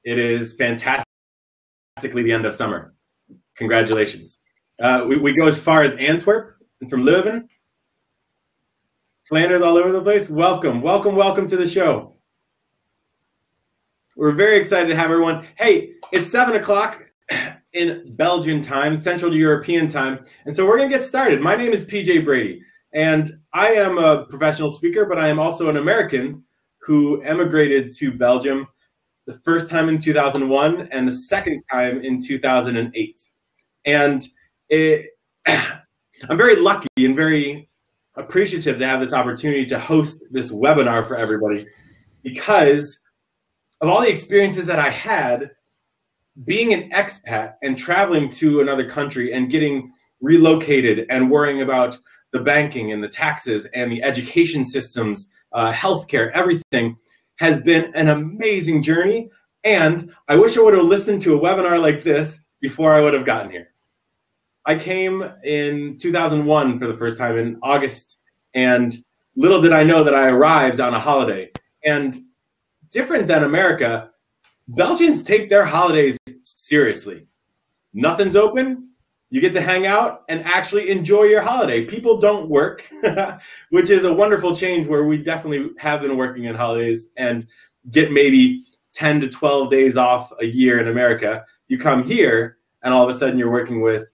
It is fantastically the end of summer. Congratulations. We go as far as Antwerp and from Leuven. Flanders all over the place. Welcome, welcome, welcome to the show. We're very excited to have everyone. Hey, it's 7 o'clock in Belgian time, Central European time. And so we're going to get started. My name is PJ Brady, and I am a professional speaker, but I am also an American who emigrated to Belgium the first time in 2001 and the second time in 2008. And I'm very lucky and very appreciative to have this opportunity to host this webinar for everybody, because of all the experiences that I had being an expat and traveling to another country and getting relocated and worrying about the banking and the taxes and the education systems, healthcare, everything has been an amazing journey. And I wish I would have listened to a webinar like this before I would have gotten here. I came in 2001 for the first time in August, and little did I know that I arrived on a holiday. And different than America, Belgians take their holidays seriously. Nothing's open. You get to hang out and actually enjoy your holiday. People don't work, which is a wonderful change, where we definitely have been working in holidays and get maybe 10 to 12 days off a year in America. You come here and all of a sudden you're working with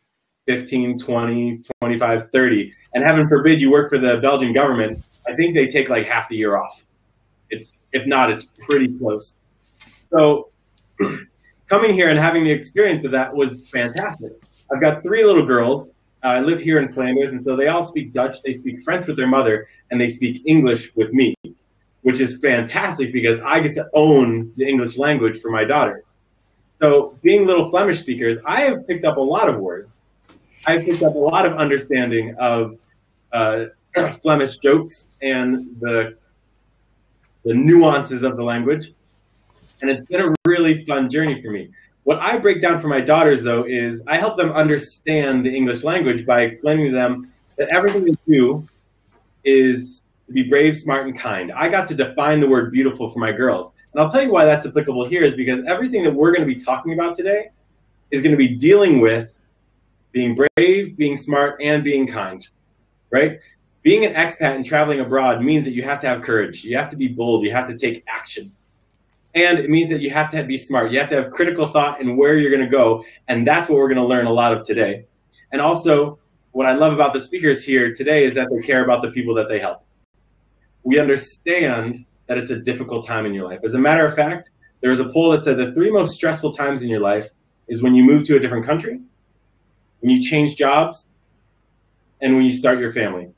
15, 20, 25, 30. And heaven forbid you work for the Belgian government. I think they take like half the year off. If not, it's pretty close. So coming here and having the experience of that was fantastic. I've got 3 little girls. I live here in Flanders, and so they all speak Dutch. They speak French with their mother, and they speak English with me, which is fantastic because I get to own the English language for my daughters. So being little Flemish speakers, I have picked up a lot of words. I've picked up a lot of understanding of Flemish jokes and the nuances of the language, and it's been a really fun journey for me. What I break down for my daughters, though, is I help them understand the English language by explaining to them that everything they do is to be brave, smart, and kind. I got to define the word beautiful for my girls. And I'll tell you why that's applicable here is because everything that we're going to be talking about today is going to be dealing with being brave, being smart, and being kind, right? Being an expat and traveling abroad means that you have to have courage. You have to be bold. You have to take action. And it means that you have to be smart. You have to have critical thought in where you're going to go. And that's what we're going to learn a lot of today. And also, what I love about the speakers here today is that they care about the people that they help. We understand that it's a difficult time in your life. As a matter of fact, there was a poll that said the 3 most stressful times in your life is when you move to a different country, when you change jobs, and when you start your family.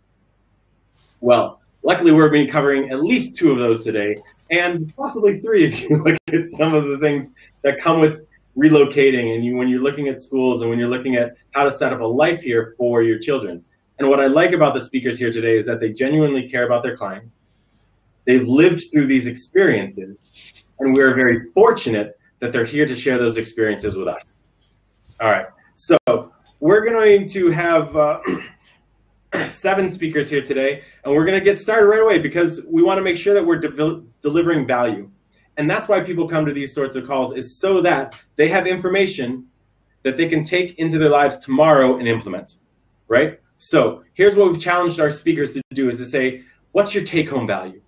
Well, luckily we're going to be covering at least 2 of those today, and possibly 3 if you look at some of the things that come with relocating and when you're looking at schools and when you're looking at how to set up a life here for your children. And what I like about the speakers here today is that they genuinely care about their clients. They've lived through these experiences, and we're very fortunate that they're here to share those experiences with us. All right, so we're going to have 7 speakers here today, and we're going to get started right away because we want to make sure that we're delivering value. And that's why people come to these sorts of calls, is so that they have information that they can take into their lives tomorrow and implement, right? So here's what we've challenged our speakers to do, is to say, what's your take-home value?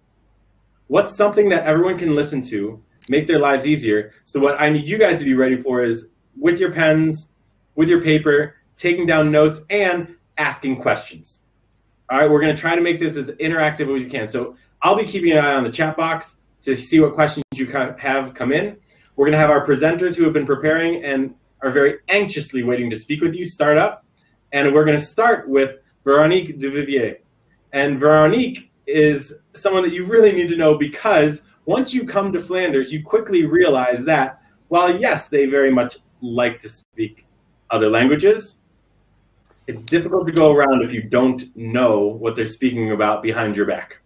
What's something that everyone can listen to, make their lives easier? So what I need you guys to be ready for is, with your pens, with your paper, taking down notes, and asking questions. All right, we're going to try to make this as interactive as we can. So I'll be keeping an eye on the chat box to see what questions you have come in. We're going to have our presenters who have been preparing and are very anxiously waiting to speak with you start up. And we're going to start with Veronique Duvivier. And Veronique is someone that you really need to know, because once you come to Flanders, you quickly realize that while, yes, they very much like to speak other languages, it's difficult to go around if you don't know what they're speaking about behind your back.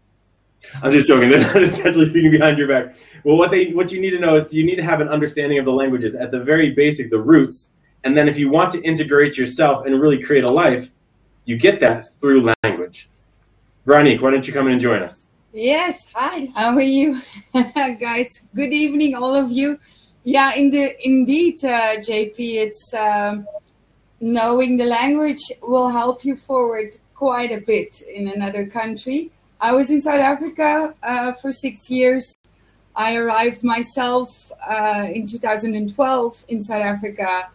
I'm just joking. They're not intentionally speaking behind your back. Well, what you need to know is you need to have an understanding of the languages at the very basic, the roots. And then if you want to integrate yourself and really create a life, you get that through language. Veronique, why don't you come in and join us? Yes, hi, how are you? Guys, good evening, all of you. Yeah, indeed, JP, it's knowing the language will help you forward quite a bit in another country. I was in South Africa for 6 years. I arrived myself in 2012 in South Africa,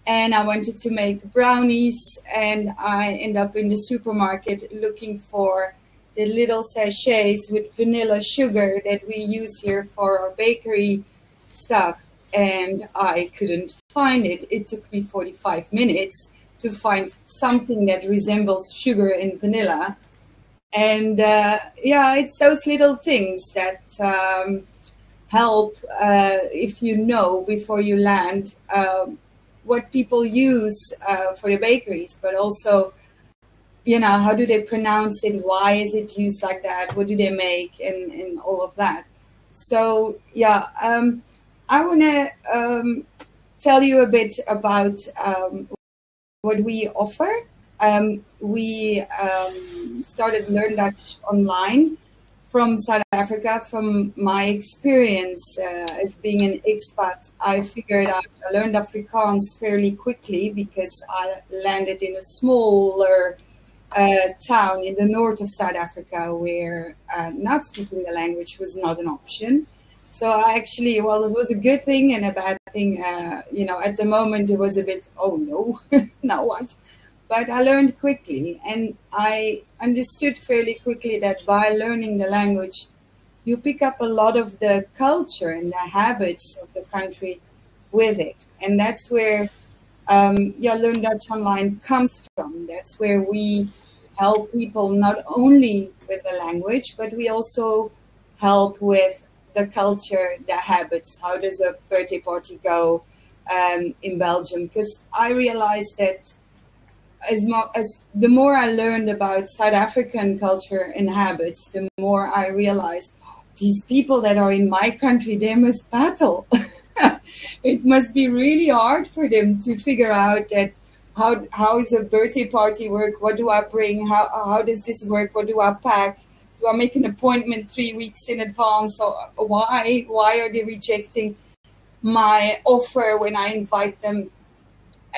and I wanted to make brownies, and I end up in the supermarket looking for the little sachets with vanilla sugar that we use here for our bakery stuff, and I couldn't find it. It took me 45 minutes to find something that resembles sugar and vanilla. And yeah, it's those little things that help if you know before you land what people use for the bakeries, but also, you know, how do they pronounce it? Why is it used like that? What do they make? And all of that. So, yeah, I want to tell you a bit about what we offer. We started Learn Dutch online from South Africa. From my experience as being an expat, I figured out I learned Afrikaans fairly quickly because I landed in a smaller town in the north of South Africa where not speaking the language was not an option. So I actually, well, it was a good thing and a bad thing. You know, at the moment it was a bit, oh no, now what? But I learned quickly, and I understood fairly quickly that by learning the language, you pick up a lot of the culture and the habits of the country with it. And that's where yeah, Learn Dutch Online comes from. That's where we help people not only with the language, but we also help with the culture, the habits. How does a birthday party go in Belgium? Because I realized that as the more I learned about South African culture and habits, the more I realized these people that are in my country, they must battle. It must be really hard for them to figure out that how is a birthday party work? What do I bring? How does this work? What do I pack? Do I make an appointment 3 weeks in advance? Or why are they rejecting my offer when I invite them?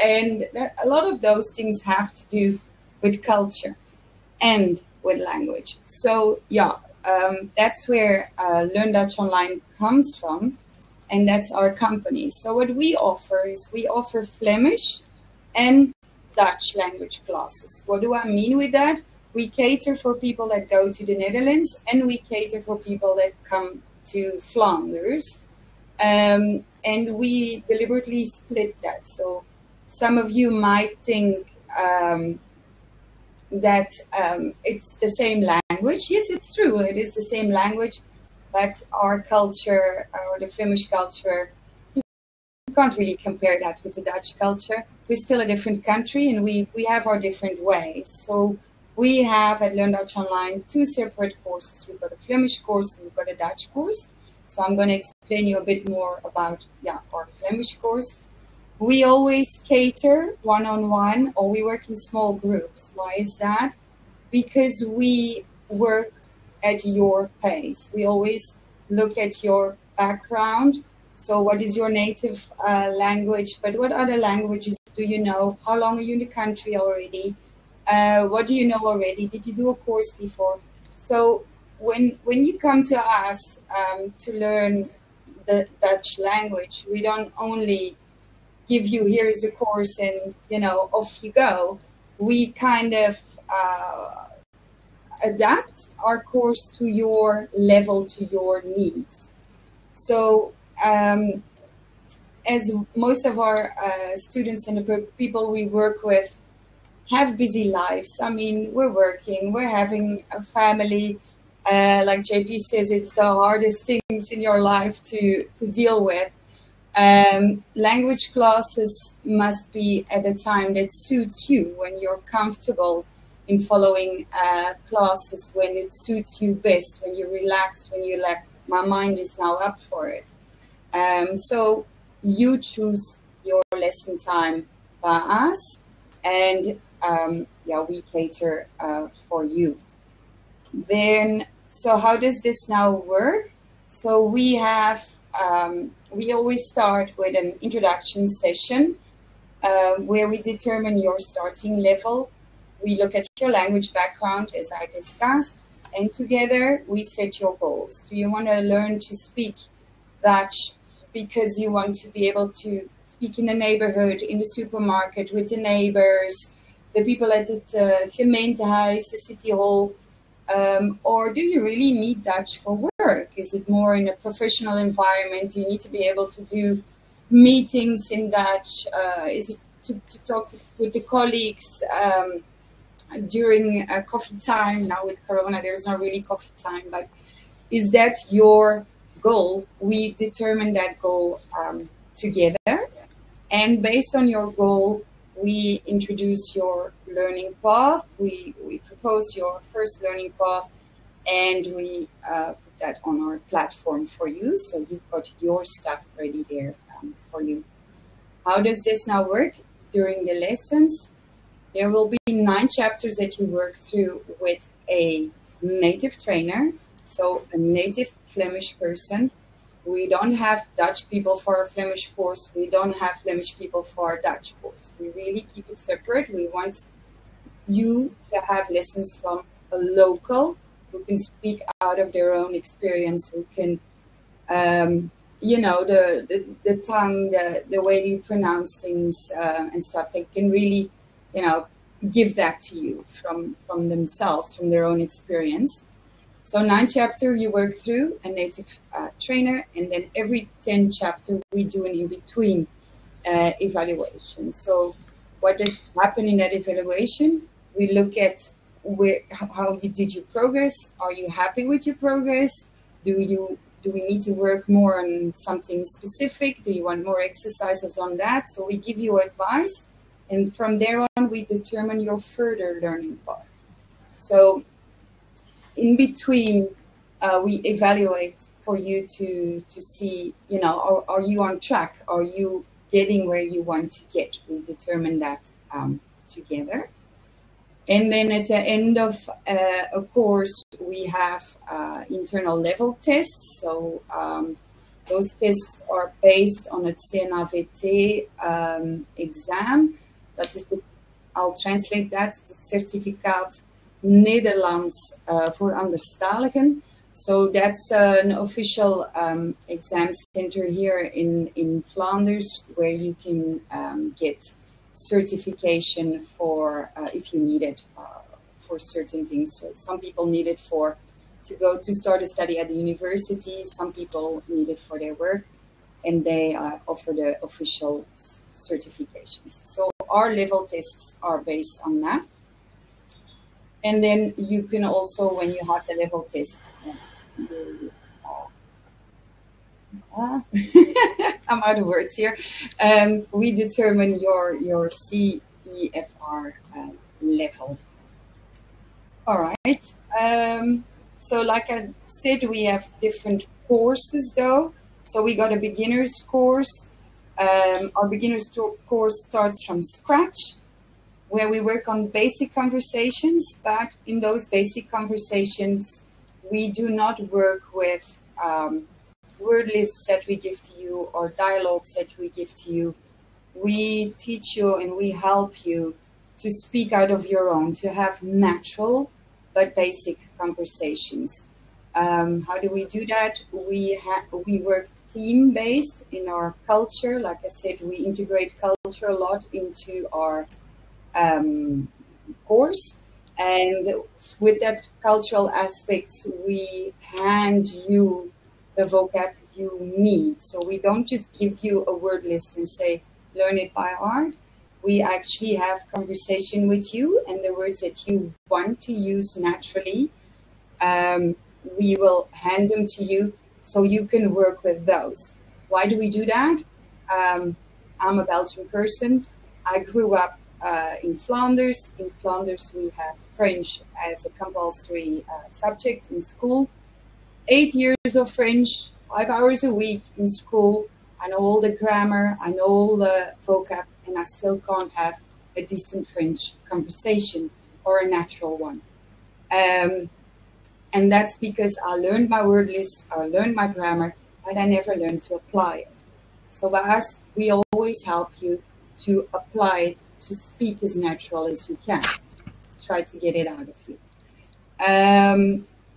And a lot of those things have to do with culture and with language. So yeah, that's where Learn Dutch Online comes from, and that's our company. So what we offer is we offer Flemish and Dutch language classes. What do I mean with that? We cater for people that go to the Netherlands, and we cater for people that come to Flanders. And we deliberately split that. So some of you might think that it's the same language. Yes, it's true. It is the same language, but our culture, or the Flemish culture, you can't really compare that with the Dutch culture. We're still a different country, and we have our different ways. So we have at Learn Dutch Online 2 separate courses. We've got a Flemish course and we've got a Dutch course. So I'm going to explain you a bit more about our Flemish course. We always cater one-on-one, or we work in small groups. Why is that? Because we work at your pace. We always look at your background. So what is your native language? But what other languages do you know? How long are you in the country already? What do you know already? Did you do a course before? So when you come to us to learn the Dutch language, we don't only give you, here is a course and, you know, off you go. We kind of adapt our course to your level, to your needs. So as most of our students and the people we work with have busy lives. I mean, we're working, we're having a family. Like JP says, it's the hardest things in your life to deal with. Language classes must be at a time that suits you, when you're comfortable in following classes, when it suits you best, when you're relaxed, when you're like, my mind is now up for it. So you choose your lesson time by us, and we cater for you. Then, so how does this now work? So we have we always start with an introduction session where we determine your starting level. We look at your language background, as I discussed, and together we set your goals. Do you want to learn to speak Dutch because you want to be able to speak in the neighborhood, in the supermarket, with the neighbors, the people at the gemeentehuis, the city hall? Or do you really need Dutch for work? Is it more in a professional environment? Do you need to be able to do meetings in Dutch? Is it to talk with the colleagues during coffee time? Now with Corona, there's not really coffee time, but is that your goal? We determine that goal together. And based on your goal, we introduce your learning path. We propose your first learning path, and we put that on our platform for you. So you've got your stuff ready there for you. How does this now work? During the lessons, there will be 9 chapters that you work through with a native trainer, so a native Flemish person. We don't have Dutch people for our Flemish course. We don't have Flemish people for our Dutch course. We really keep it separate. We want you to have lessons from a local who can speak out of their own experience, who can, you know, the tongue, the way you pronounce things and stuff. They can really, you know, give that to you from themselves, from their own experience. So 9 chapters you work through a native trainer, and then every 10 chapters we do an in-between evaluation. So what does happen in that evaluation? We look at how you did your progress. Are you happy with your progress? Do we need to work more on something specific? Do you want more exercises on that? So we give you advice, and from there on we determine your further learning path. So in between, we evaluate for you to see, you know, are you on track? Are you getting where you want to get? We determine that together. And then at the end of a course, we have internal level tests. So those tests are based on a CNAVT exam. That is, I'll translate that, the Certificaat Nederlands voor Anderstaligen. So that's an official exam center here in Flanders, where you can get certification for if you need it for certain things. So some people need it to start a study at the university. Some people need it for their work, and they offer the official certifications. So our level tests are based on that. And then you can also, when you have the level test, I'm out of words here. We determine your CEFR level. All right. So like I said, we have different courses though. So we got a beginner's course. Our beginner's course starts from scratch, where we work on basic conversations, but in those basic conversations, we do not work with word lists that we give to you or dialogues that we give to you. We teach you and we help you to speak out of your own, to have natural but basic conversations. How do we do that? We work theme-based in our culture. Like I said, we integrate culture a lot into our course, and with that cultural aspects, we hand you the vocab you need. So we don't just give you a word list and say learn it by heart. We actually have conversation with you, and the words that you want to use naturally, we will hand them to you so you can work with those. Why do we do that? I'm a Belgian person. I grew up in Flanders. In Flanders, we have French as a compulsory subject in school. 8 years of French, 5 hours a week in school. I know all the grammar, I know all the vocab, and I still can't have a decent French conversation or a natural one. And that's because I learned my word list, I learned my grammar, but I never learned to apply it. So by us, we always help you to apply it, to speak as natural as you can. Try to get it out of you.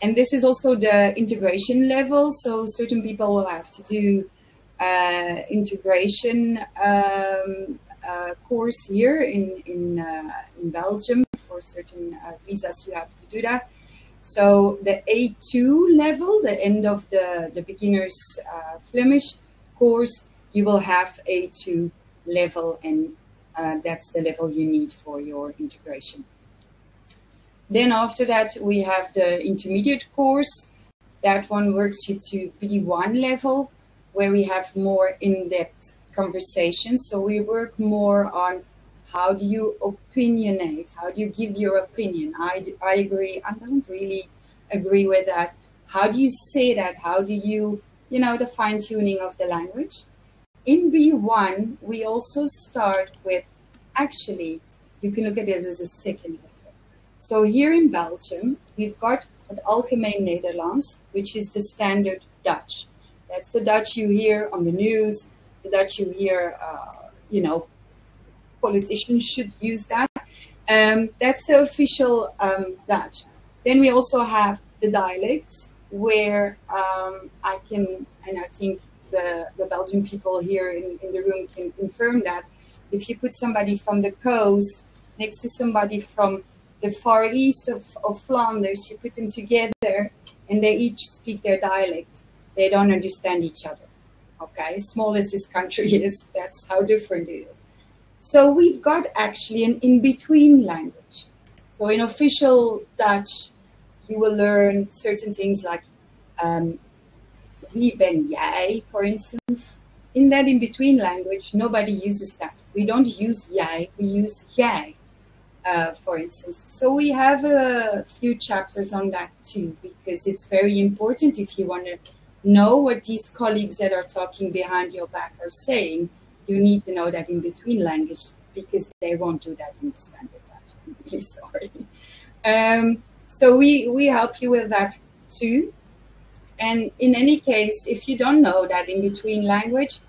And this is also the integration level. So certain people will have to do integration course here in Belgium. For certain visas, you have to do that. So the A2 level, the end of the beginner's Flemish course, you will have A2 level, and that's the level you need for your integration. Then after that, we have the intermediate course. That one works you to B1 level, where we have more in-depth conversations. So we work more on how do you opinionate, how do you give your opinion. I agree, I don't really agree with that. How do you say that? How do you, the fine-tuning of the language. In B1, we also start with, actually, you can look at it as a second level. So here in Belgium, we've got het Algemeen Nederlands, which is the standard Dutch. That's the Dutch you hear on the news, the Dutch you hear, politicians should use that. That's the official Dutch. Then we also have the dialects, where I think the Belgian people here in the room can confirm that. If you put somebody from the coast next to somebody from the far east of Flanders, you put them together and they each speak their dialect. They don't understand each other. Okay, small as this country is, that's how different it is. So we've got actually an in-between language. So in official Dutch, you will learn certain things like wie ben jij, for instance. In that in-between language, nobody uses that. We don't use jij, we use jij. For instance. So we have a few chapters on that too, because it's very important if you want to know what these colleagues that are talking behind your back are saying. You need to know that in between language, because they won't do that in the standard Dutch. I'm really sorry. So we help you with that too. And in any case, if you don't know that in between language,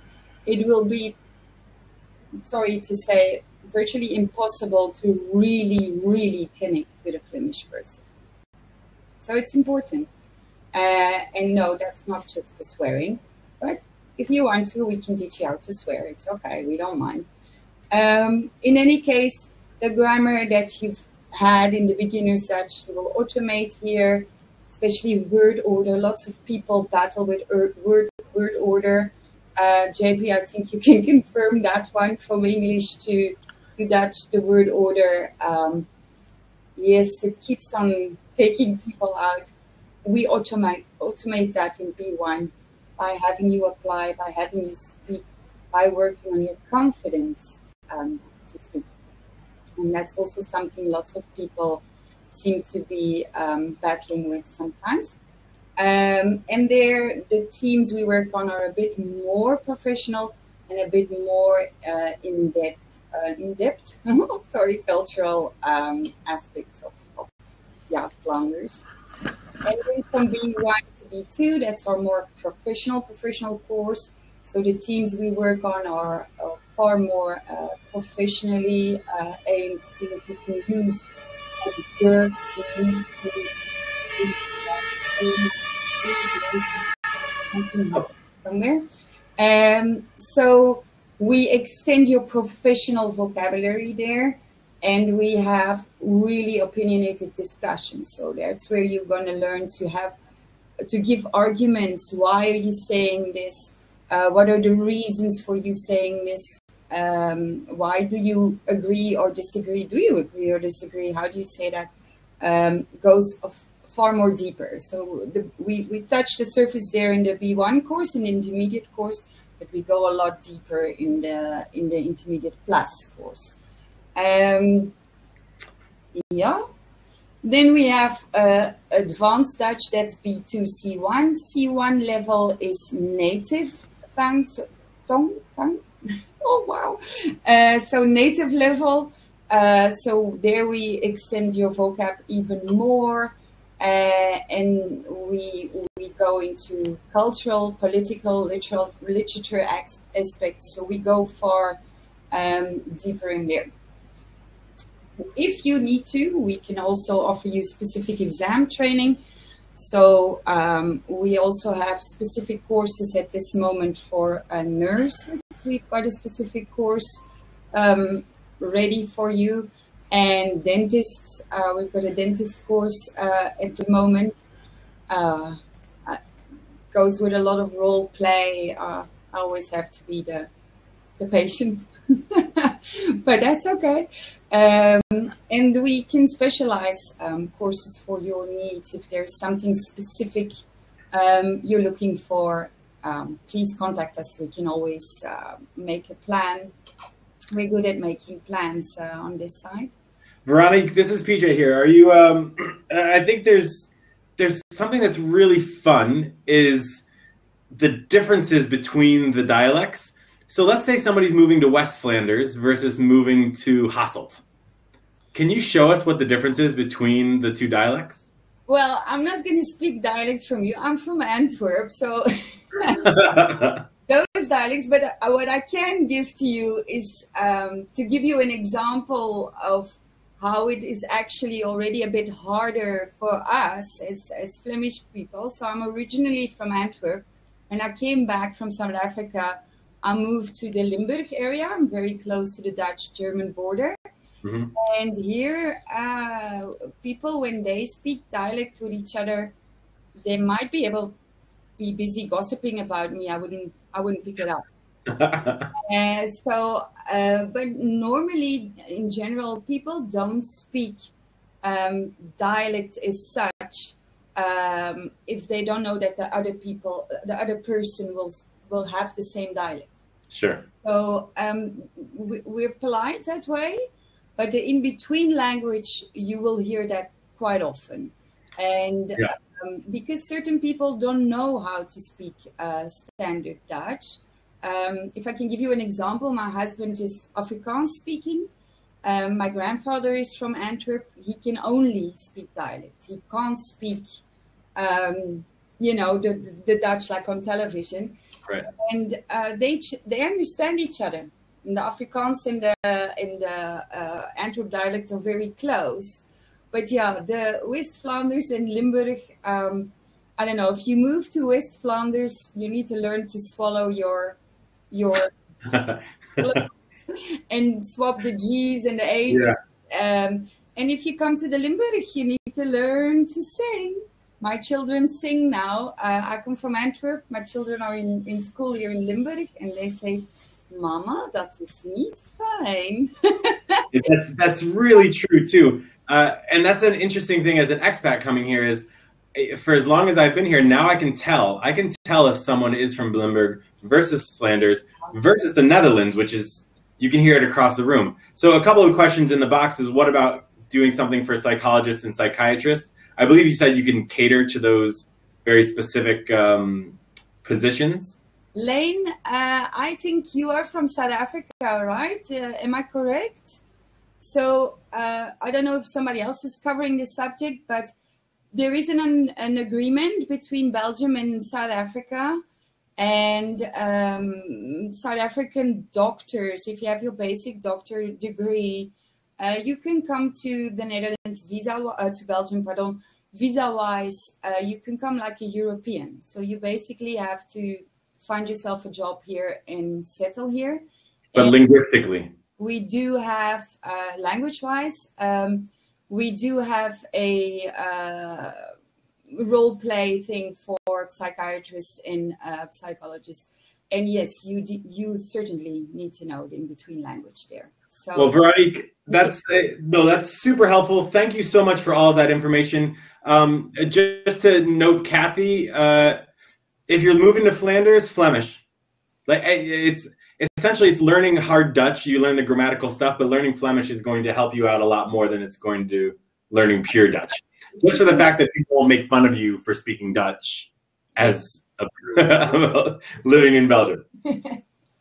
it will be, sorry to say, virtually impossible to really connect with a Flemish person. So it's important. And no, that's not just the swearing, but if you want to, we can teach you how to swear. It's okay, we don't mind. In any case, the grammar that you've had in the beginner's Dutch, you will automate here, especially word order. Lots of people battle with word order. JP, I think you can confirm that one from English to Dutch, the word order. Yes, it keeps on taking people out. We automate that in B1 by having you apply, by having you speak, by working on your confidence to speak. And that's also something lots of people seem to be battling with sometimes. And there, the teams we work on are a bit more professional and a bit more in-depth, cultural aspects of Flanders. And then from B1 to B2, that's our more professional course. So the teams we work on are far more professionally aimed teams you can use work somewhere. So we extend your professional vocabulary there, and we have really opinionated discussions. So that's where you're going to learn to give arguments. Why are you saying this? What are the reasons for you saying this? Why do you agree or disagree? Do you agree or disagree? How do you say that? Goes far more deeper. So we touch the surface there in the B1 course, in the intermediate course, but we go a lot deeper in the intermediate plus course. Yeah. Then we have advanced Dutch, that's B2 C1. C1 level is native tongue. Oh, wow. So native level. So there we extend your vocab even more. and we go into cultural, political, literature aspects. So we go far deeper in there. If you need to, we can also offer you specific exam training. So we also have specific courses at this moment for nurses. We've got a specific course ready for you. And dentists, we've got a dentist course at the moment. Goes with a lot of role play. I always have to be the patient, but that's okay. And we can specialize courses for your needs. If there's something specific you're looking for, please contact us. We can always make a plan. We're good at making plans on this side. Veronique, this is PJ here. Are you? I think there's something that's really fun is the differences between the dialects. So let's say somebody's moving to West Flanders versus moving to Hasselt. Can you show us what the difference is between the two dialects? Well, I'm not going to speak dialect from you. I'm from Antwerp, so those dialects. But what I can give to you is to give you an example of how it is actually already a bit harder for us as Flemish people. So I'm originally from Antwerp, and I came back from South Africa. I moved to the Limburg area. I'm very close to the Dutch-German border. Mm-hmm. And here, people, when they speak dialect with each other, they might be able to be busy gossiping about me. I wouldn't pick it up. But normally, in general, people don't speak dialect as such if they don't know that the other person will have the same dialect. Sure. So we're polite that way, but the in-between language, you will hear that quite often. And because certain people don't know how to speak standard Dutch. If I can give you an example, my husband is Afrikaans speaking. My grandfather is from Antwerp. He can only speak dialect. He can't speak, the Dutch like on television. Right. And they understand each other. And the Afrikaans and the Antwerp dialect are very close. But yeah, the West Flanders and Limburg, I don't know, if you move to West Flanders, you need to learn to swallow your and swap the G's and the H's. Yeah. And if you come to the Limburg, you need to learn to sing. My children sing now. I come from Antwerp. My children are in school here in Limburg, and they say, "Mama, dat is niet fijn." That's really true too. And that's an interesting thing as an expat coming here is, for as long as I've been here, now I can tell if someone is from Limburg versus Flanders versus the Netherlands, which is, you can hear it across the room. So a couple of questions in the box is, what about doing something for psychologists and psychiatrists? I believe you said you can cater to those very specific positions. Lane, I think you are from South Africa, right? Am I correct? So I don't know if somebody else is covering this subject, but there is an agreement between Belgium and South Africa, and South African doctors, if you have your basic doctor degree, you can come to the Netherlands to Belgium, visa-wise, you can come like a European. So you basically have to find yourself a job here and settle here. But and linguistically? We do have, language-wise, we do have a role play thing for psychiatrists and psychologists. And yes, you certainly need to know the in-between language there. So, well, Veronique, that's super helpful. Thank you so much for all of that information. Just to note, Kathy, if you're moving to Flanders, Flemish. Like it's learning hard Dutch. You learn the grammatical stuff, but learning Flemish is going to help you out a lot more than it's going to learning pure Dutch. Just for the fact that people will make fun of you for speaking Dutch as living in Belgium.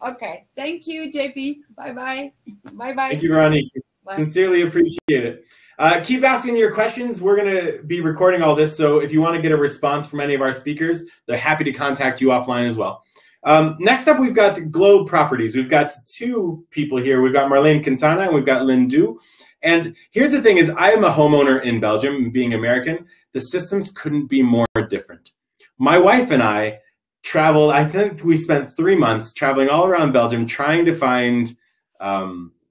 Okay. Thank you, JP. Bye-bye. Bye-bye. Thank you, Veronique. Sincerely appreciate it. Keep asking your questions. We're going to be recording all this, so if you want to get a response from any of our speakers, they're happy to contact you offline as well. Next up, we've got Globe Properties. We've got two people here. We've got Marleen Kentane and we've got Lynn D'hoe. And here's the thing is, I am a homeowner in Belgium, being American. The systems couldn't be more different. My wife and I traveled, I think we spent 3 months traveling all around Belgium trying to find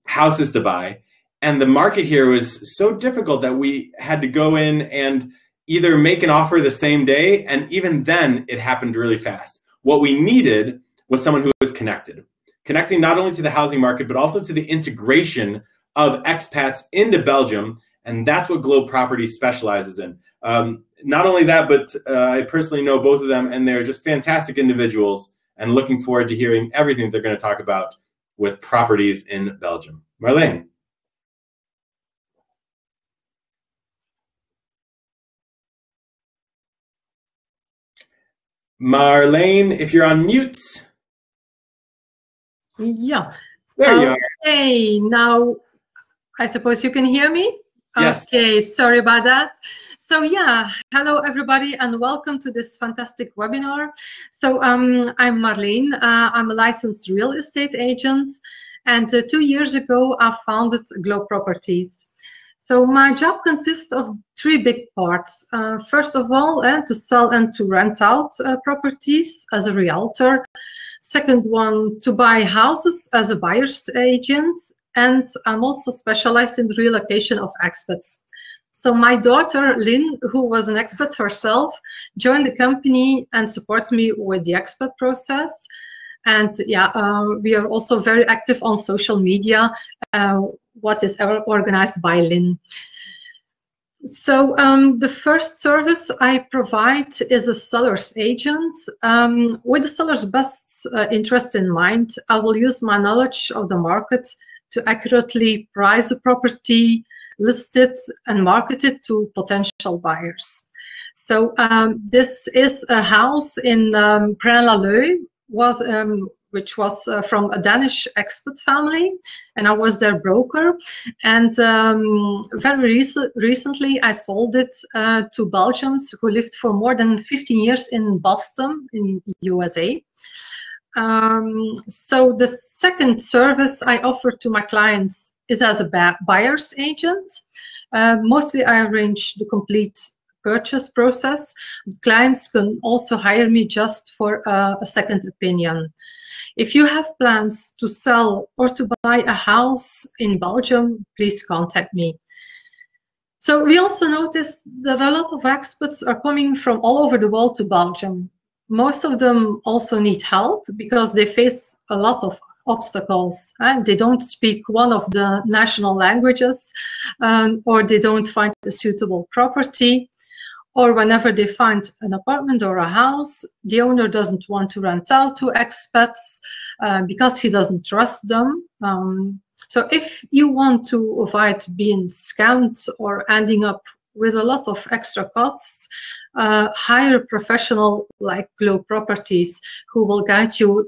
houses to buy. And the market here was so difficult that we had to go in and either make an offer the same day, and even then it happened really fast. What we needed was someone who was connecting not only to the housing market, but also to the integration of expats into Belgium, and that's what Globe Properties specializes in. Not only that, but I personally know both of them, and they're just fantastic individuals, and looking forward to hearing everything they're going to talk about with properties in Belgium. Marleen. Marleen, if you're on mute. Yeah. There you are. Hey, now I suppose you can hear me? Yes. Okay, sorry about that. So yeah, hello everybody and welcome to this fantastic webinar. So I'm Marleen, I'm a licensed real estate agent, and 2 years ago I founded Globe Properties. So my job consists of 3 big parts. First of all, to sell and to rent out properties as a realtor. Second one, to buy houses as a buyer's agent. And I'm also specialized in the relocation of expats. So my daughter, Lynn, who was an expat herself, joined the company and supports me with the expat process. And yeah, we are also very active on social media, what is organized by Lynn. So the first service I provide is a seller's agent. With the seller's best interest in mind, I will use my knowledge of the market to accurately price the property, list it, and market it to potential buyers. So this is a house in Braine-l'Alleud, which was from a Danish expat family, and I was their broker. And very recently, I sold it to Belgians who lived for more than 15 years in Boston, in USA. So the second service I offer to my clients is as a buyer's agent. Mostly I arrange the complete purchase process. Clients can also hire me just for a second opinion. If you have plans to sell or to buy a house in Belgium, please contact me. So we also noticed that a lot of expats are coming from all over the world to Belgium. Most of them also need help because they face a lot of obstacles, and they don't speak one of the national languages, or they don't find a suitable property, or whenever they find an apartment or a house, the owner doesn't want to rent out to expats because he doesn't trust them. So if you want to avoid being scammed or ending up with a lot of extra costs, hire a professional like Globe Properties who will guide you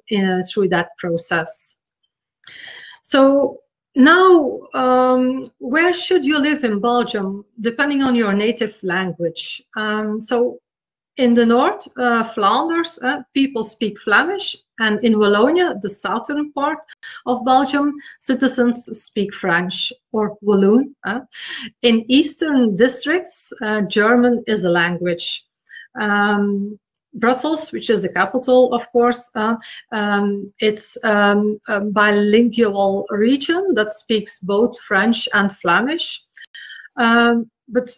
through that process. So now, where should you live in Belgium, depending on your native language? So in the north, Flanders, people speak Flemish, and in Wallonia, the southern part of Belgium, citizens speak French or Walloon. In eastern districts, German is a language. Brussels, which is the capital, of course, it's a bilingual region that speaks both French and Flemish. But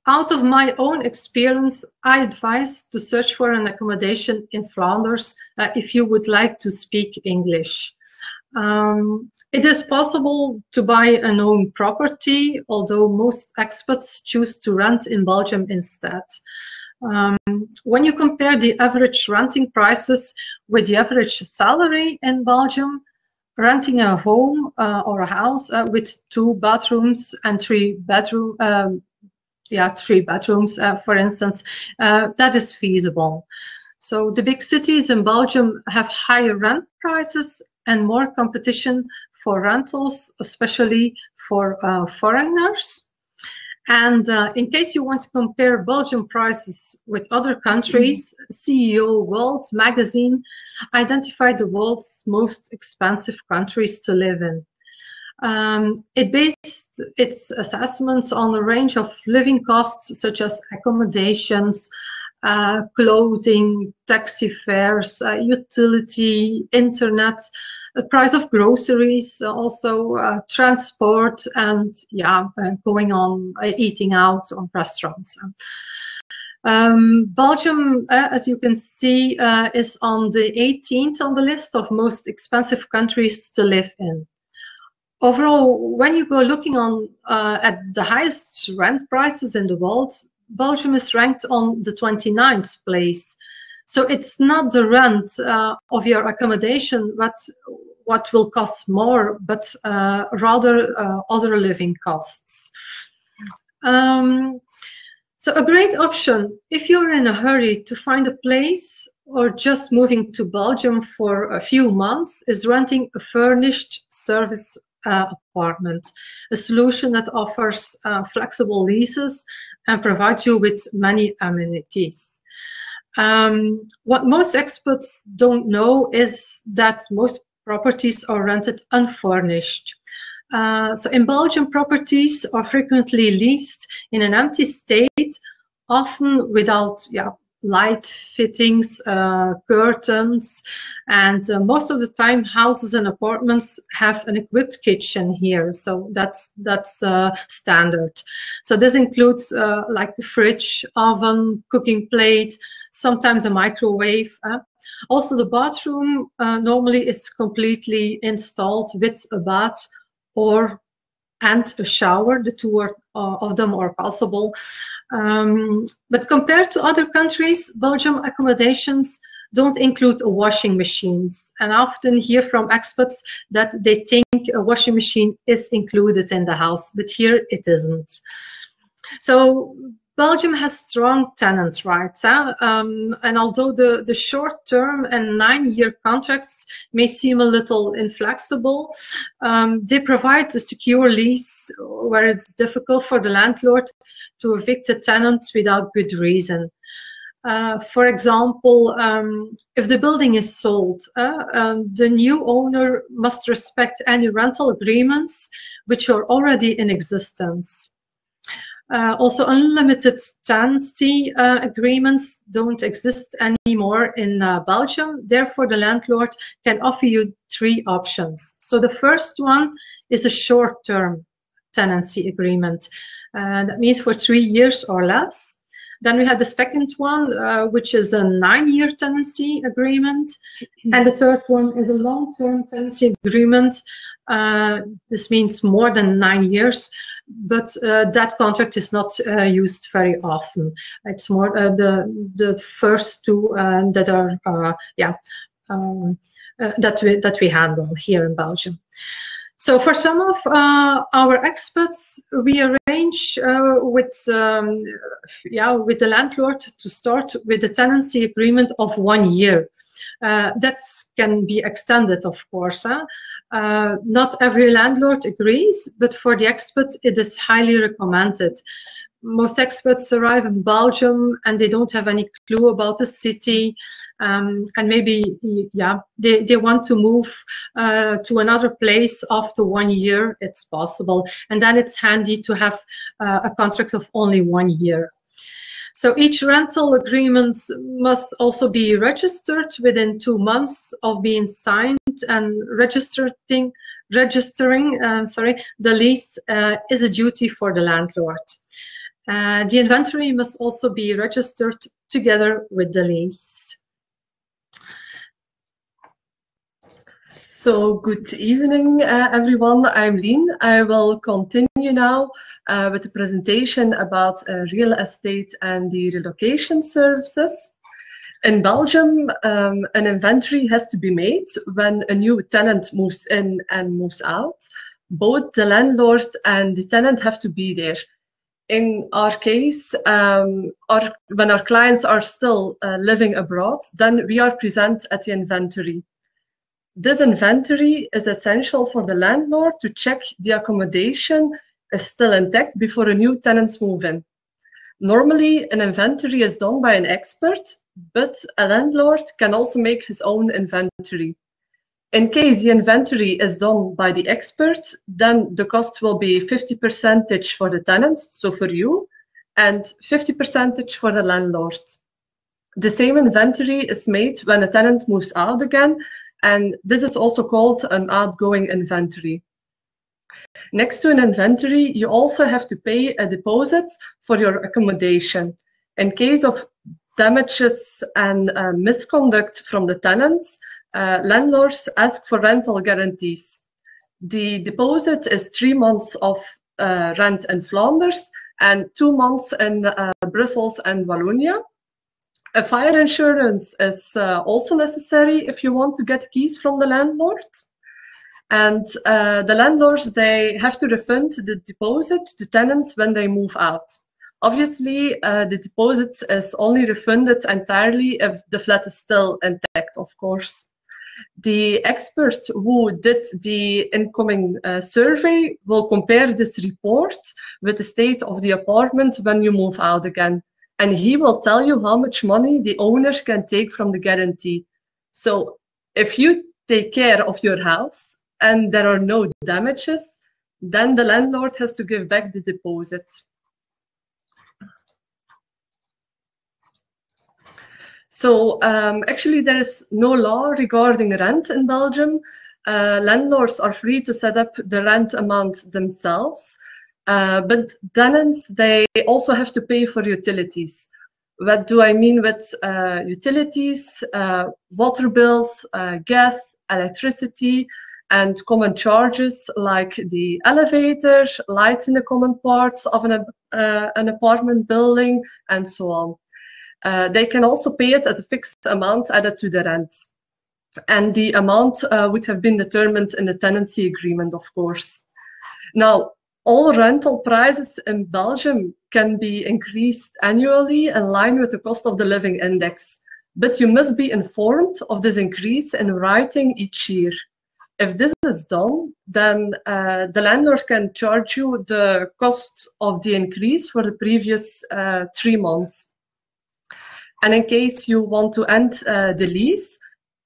out of my own experience, I advise to search for an accommodation in Flanders if you would like to speak English. It is possible to buy an own property, although most expats choose to rent in Belgium instead. When you compare the average renting prices with the average salary in Belgium, renting a home or a house with 2 bathrooms and 3 bedrooms, for instance, that is feasible. So the big cities in Belgium have higher rent prices and more competition for rentals, especially for foreigners. And in case you want to compare Belgian prices with other countries, CEO World magazine identified the world's most expensive countries to live in. It based its assessments on a range of living costs such as accommodations, clothing, taxi fares, utility, internet, the price of groceries, also transport, and going on eating out on restaurants. Belgium, as you can see, is on the 18th on the list of most expensive countries to live in. Overall, when you go looking on at the highest rent prices in the world, Belgium is ranked on the 29th place. So it's not the rent of your accommodation what will cost more, but rather other living costs. So a great option, if you're in a hurry to find a place or just moving to Belgium for a few months, is renting a furnished service apartment, a solution that offers flexible leases and provides you with many amenities. What most experts don't know is that most properties are rented unfurnished. So in Belgium, properties are frequently leased in an empty state, often without light fittings, curtains, and most of the time houses and apartments have an equipped kitchen here, so that's standard. So this includes like a fridge, oven, cooking plate, sometimes a microwave. Also the bathroom normally is completely installed with a bath and a shower. The two of them are possible. But compared to other countries, Belgium accommodations don't include washing machines. And I often hear from expats that they think a washing machine is included in the house, but here it isn't. So Belgium has strong tenant rights, and although the short-term and 9-year contracts may seem a little inflexible, they provide a secure lease where it's difficult for the landlord to evict a tenant without good reason. For example, if the building is sold, the new owner must respect any rental agreements which are already in existence. Also, unlimited tenancy agreements don't exist anymore in Belgium. Therefore, the landlord can offer you 3 options. So the first one is a short-term tenancy agreement. That means for 3 years or less. Then we have the second one, which is a 9-year tenancy agreement. And the third one is a long-term tenancy agreement. This means more than 9 years. But that contract is not used very often. It's more the first 2 that are that we handle here in Belgium. So for some of our expats, we arrange with the landlord to start with a tenancy agreement of 1 year. That can be extended, of course. Not every landlord agrees, but for the expat, it is highly recommended. Most expats arrive in Belgium and they don't have any clue about the city, and maybe they want to move to another place after 1 year. It's possible, and then it's handy to have a contract of only 1 year. So each rental agreement must also be registered within 2 months of being signed, and registering the lease is a duty for the landlord. The inventory must also be registered together with the lease. So good evening, everyone. I'm Lynn. I will continue now with the presentation about real estate and the relocation services. In Belgium, an inventory has to be made when a new tenant moves in and moves out. Both the landlord and the tenant have to be there. In our case, when our clients are still living abroad, then we are present at the inventory. This inventory is essential for the landlord to check the accommodation is still intact before a new tenants move in. Normally, an inventory is done by an expert, but a landlord can also make his own inventory. In case the inventory is done by the expert, then the cost will be 50% for the tenant, so for you, and 50% for the landlord. The same inventory is made when a tenant moves out again, and this is also called an outgoing inventory. Next to an inventory, you also have to pay a deposit for your accommodation. In case of damages and misconduct from the tenants, landlords ask for rental guarantees. The deposit is 3 months of rent in Flanders and 2 months in Brussels and Wallonia. A fire insurance is also necessary if you want to get keys from the landlord. And the landlords, they have to refund the deposit to tenants when they move out. Obviously, the deposit is only refunded entirely if the flat is still intact, of course. The expert who did the incoming survey will compare this report with the state of the apartment when you move out again. And he will tell you how much money the owner can take from the guarantee. So if you take care of your house and there are no damages, then the landlord has to give back the deposit. So actually there is no law regarding rent in Belgium. Landlords are free to set up the rent amount themselves, but tenants, they also have to pay for utilities. What do I mean with utilities? Water bills, gas, electricity, and common charges like the elevator, lights in the common parts of an apartment building, and so on. They can also pay it as a fixed amount added to the rent. And the amount would have been determined in the tenancy agreement, of course. Now, all rental prices in Belgium can be increased annually in line with the cost of the living index. But you must be informed of this increase in writing each year. If this is done, then the landlord can charge you the cost of the increase for the previous 3 months. And in case you want to end the lease,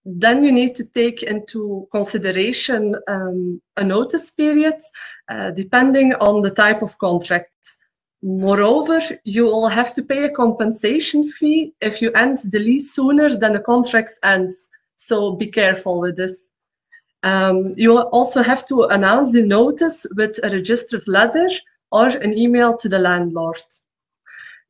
then you need to take into consideration a notice period, depending on the type of contract. Moreover, you will have to pay a compensation fee if you end the lease sooner than the contract ends. So be careful with this. You also have to announce the notice with a registered letter or an email to the landlord.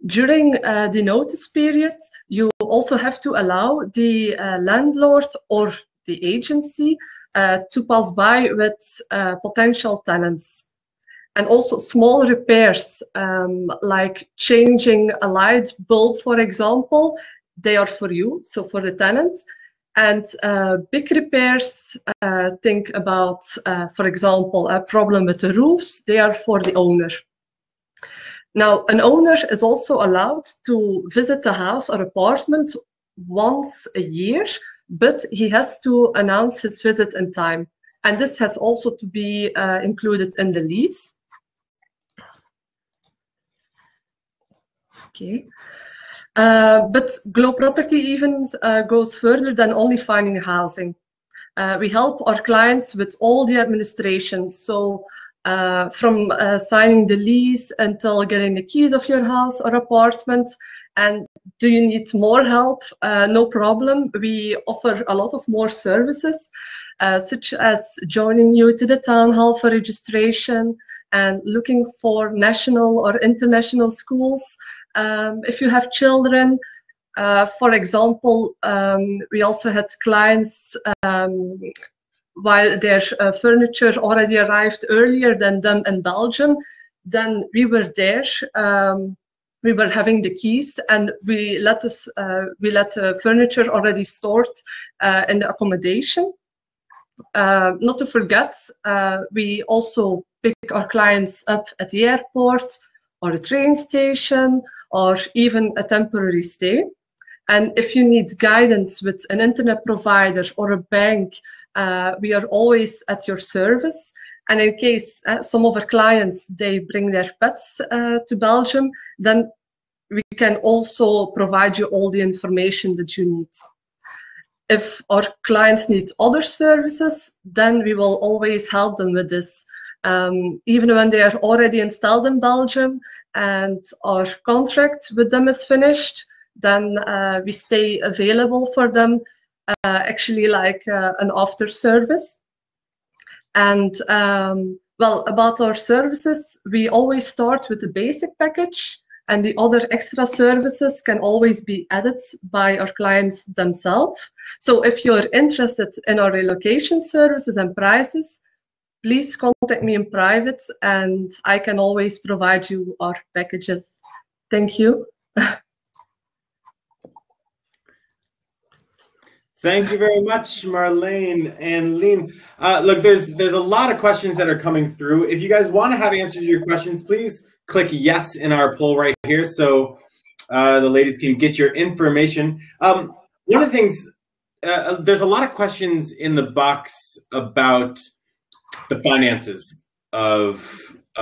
During the notice period, you also have to allow the landlord or the agency to pass by with potential tenants. And also small repairs, like changing a light bulb, for example, they are for you, so for the tenants. And big repairs, think about, for example, a problem with the roofs, they are for the owner. Now, an owner is also allowed to visit the house or apartment once a year, but he has to announce his visit in time. And this has also to be included in the lease. Okay. But Glow Property even goes further than only finding housing. We help our clients with all the administration. So from signing the lease until getting the keys of your house or apartment. And do you need more help? No problem. We offer a lot of more services, such as joining you to the town hall for registration and looking for national or international schools. If you have children, for example, we also had clients while their furniture already arrived earlier than them in Belgium, then we were there. We were having the keys, and we let the furniture already stored in the accommodation. Not to forget, we also pick our clients up at the airport or a train station or even a temporary stay. And if you need guidance with an internet provider or a bank, we are always at your service. And in case some of our clients, they bring their pets to Belgium, then we can also provide you all the information that you need. If our clients need other services, then we will always help them with this. Even when they are already installed in Belgium and our contract with them is finished, then we stay available for them, actually like an after service. And well, about our services, we always start with the basic package, and the other extra services can always be added by our clients themselves. So if you're interested in our relocation services and prices, please contact me in private and I can always provide you our packages. Thank you. Thank you very much, Marleen and Lynn. Look, there's a lot of questions that are coming through. If you guys want to have answers to your questions, please click yes in our poll right here so the ladies can get your information. One of the things, there's a lot of questions in the box about the finances of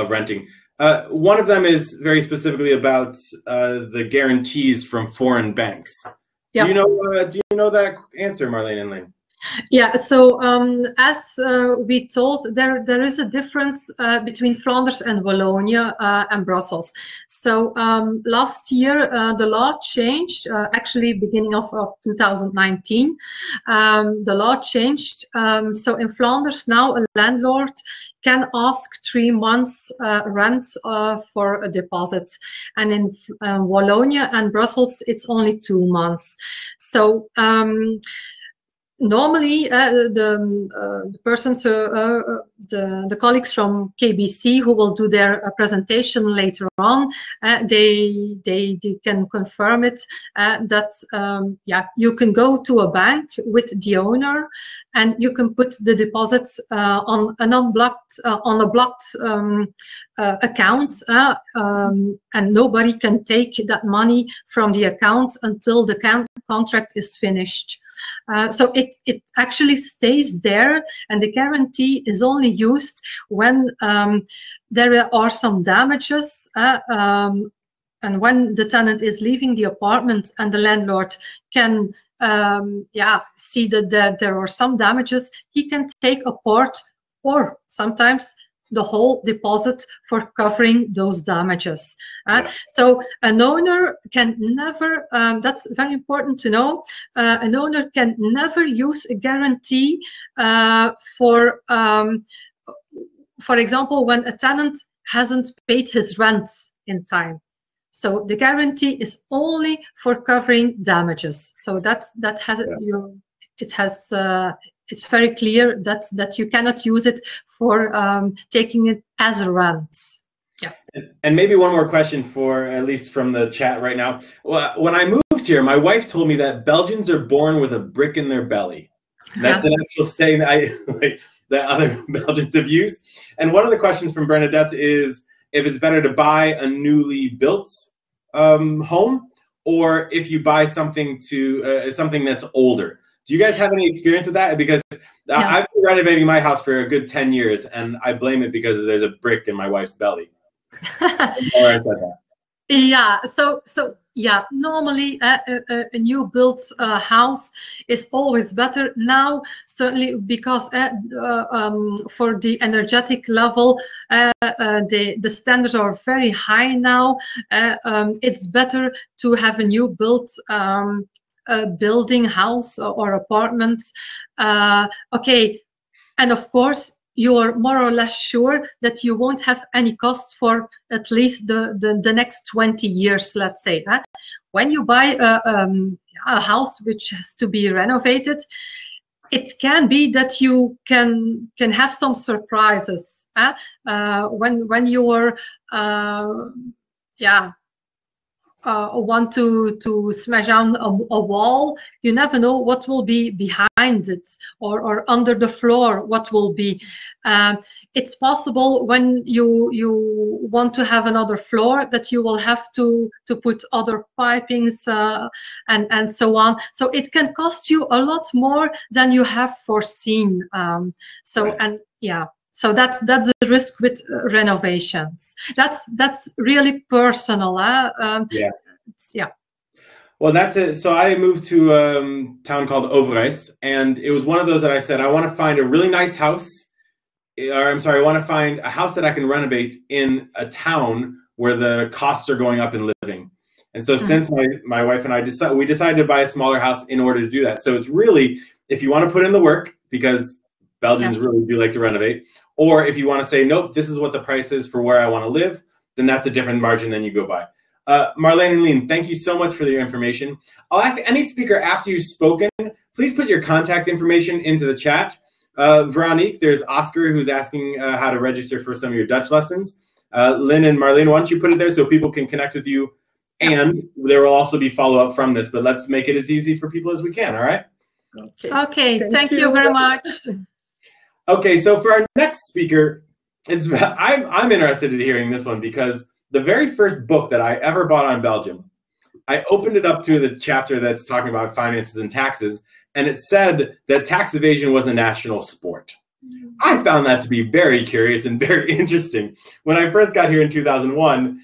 renting. One of them is very specifically about the guarantees from foreign banks. Yep. Do you know that answer, Marleen and Lynn? Yeah, so as we told, there is a difference between Flanders and Wallonia and Brussels. So last year the law changed, actually beginning of 2019, the law changed. So in Flanders now a landlord can ask 3 months rent for a deposit, and in Wallonia and Brussels it's only 2 months. So normally, the persons, the colleagues from KBC who will do their presentation later on, they can confirm it that yeah, you can go to a bank with the owner and you can put the deposits on an unblocked on a blocked account, and nobody can take that money from the account until the contract is finished. So it actually stays there, and the guarantee is only used when there are some damages, and when the tenant is leaving the apartment and the landlord can yeah, see that there are some damages, he can take a part or sometimes the whole deposit for covering those damages. Yeah. So an owner can never, that's very important to know, an owner can never use a guarantee for example, when a tenant hasn't paid his rent in time. So the guarantee is only for covering damages. So that has it's very clear that you cannot use it for taking it as a rent. Yeah. And maybe one more question for, at least from the chat right now. Well, when I moved here, my wife told me that Belgians are born with a brick in their belly. That's an actual saying that that other Belgians have used. And one of the questions from Bernadette is if it's better to buy a newly built home, or if you buy something something that's older. Do you guys have any experience with that? Because I've been renovating my house for a good 10 years, and I blame it because there's a brick in my wife's belly. I said that. Yeah, so yeah, normally a new built house is always better now, certainly because for the energetic level, the standards are very high now. It's better to have a new built building, house or apartment. Okay, and of course you're more or less sure that you won't have any cost for at least the next 20 years, let's say. When you buy a house which has to be renovated, it can be that you can have some surprises. When you're want to smash down a wall, you never know what will be behind it, or under the floor what will be. It's possible when you want to have another floor that you will have to put other pipings and so on. So it can cost you a lot more than you have foreseen. And yeah. So that's the risk with renovations. That's really personal. Yeah. Yeah. Well, that's it. So I moved to a town called Overijs, and it was one of those that I said, I want to find a really nice house, or I'm sorry, I want to find a house that I can renovate in a town where the costs are going up in living. And so since my wife and I decided to buy a smaller house in order to do that. So it's really, if you want to put in the work, because Belgians really do like to renovate, or if you want to say, nope, this is what the price is for where I want to live, then that's a different margin than you go by. Marleen and Lynn, thank you so much for your information. I'll ask any speaker after you've spoken, please put your contact information into the chat. Veronique, there's Oscar who's asking how to register for some of your Dutch lessons. Lynn and Marleen, why don't you put it there so people can connect with you? And there will also be follow-up from this, but let's make it as easy for people as we can, all right? Okay, thank you very much. Okay, so for our next speaker, I'm interested in hearing this one because the very first book that I ever bought on Belgium, I opened it up to the chapter that's talking about finances and taxes, and it said that tax evasion was a national sport. I found that to be very curious and very interesting. When I first got here in 2001,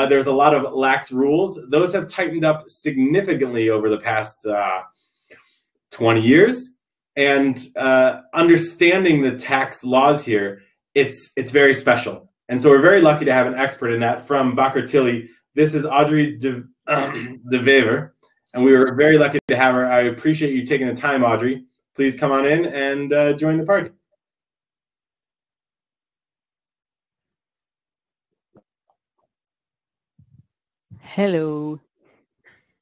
there's a lot of lax rules. Those have tightened up significantly over the past 20 years. And understanding the tax laws here, it's very special. And so we're very lucky to have an expert in that from Bakker Tilly. This is Audrey Duvivier, and we were very lucky to have her. I appreciate you taking the time, Audrey. Please come on in and join the party. Hello.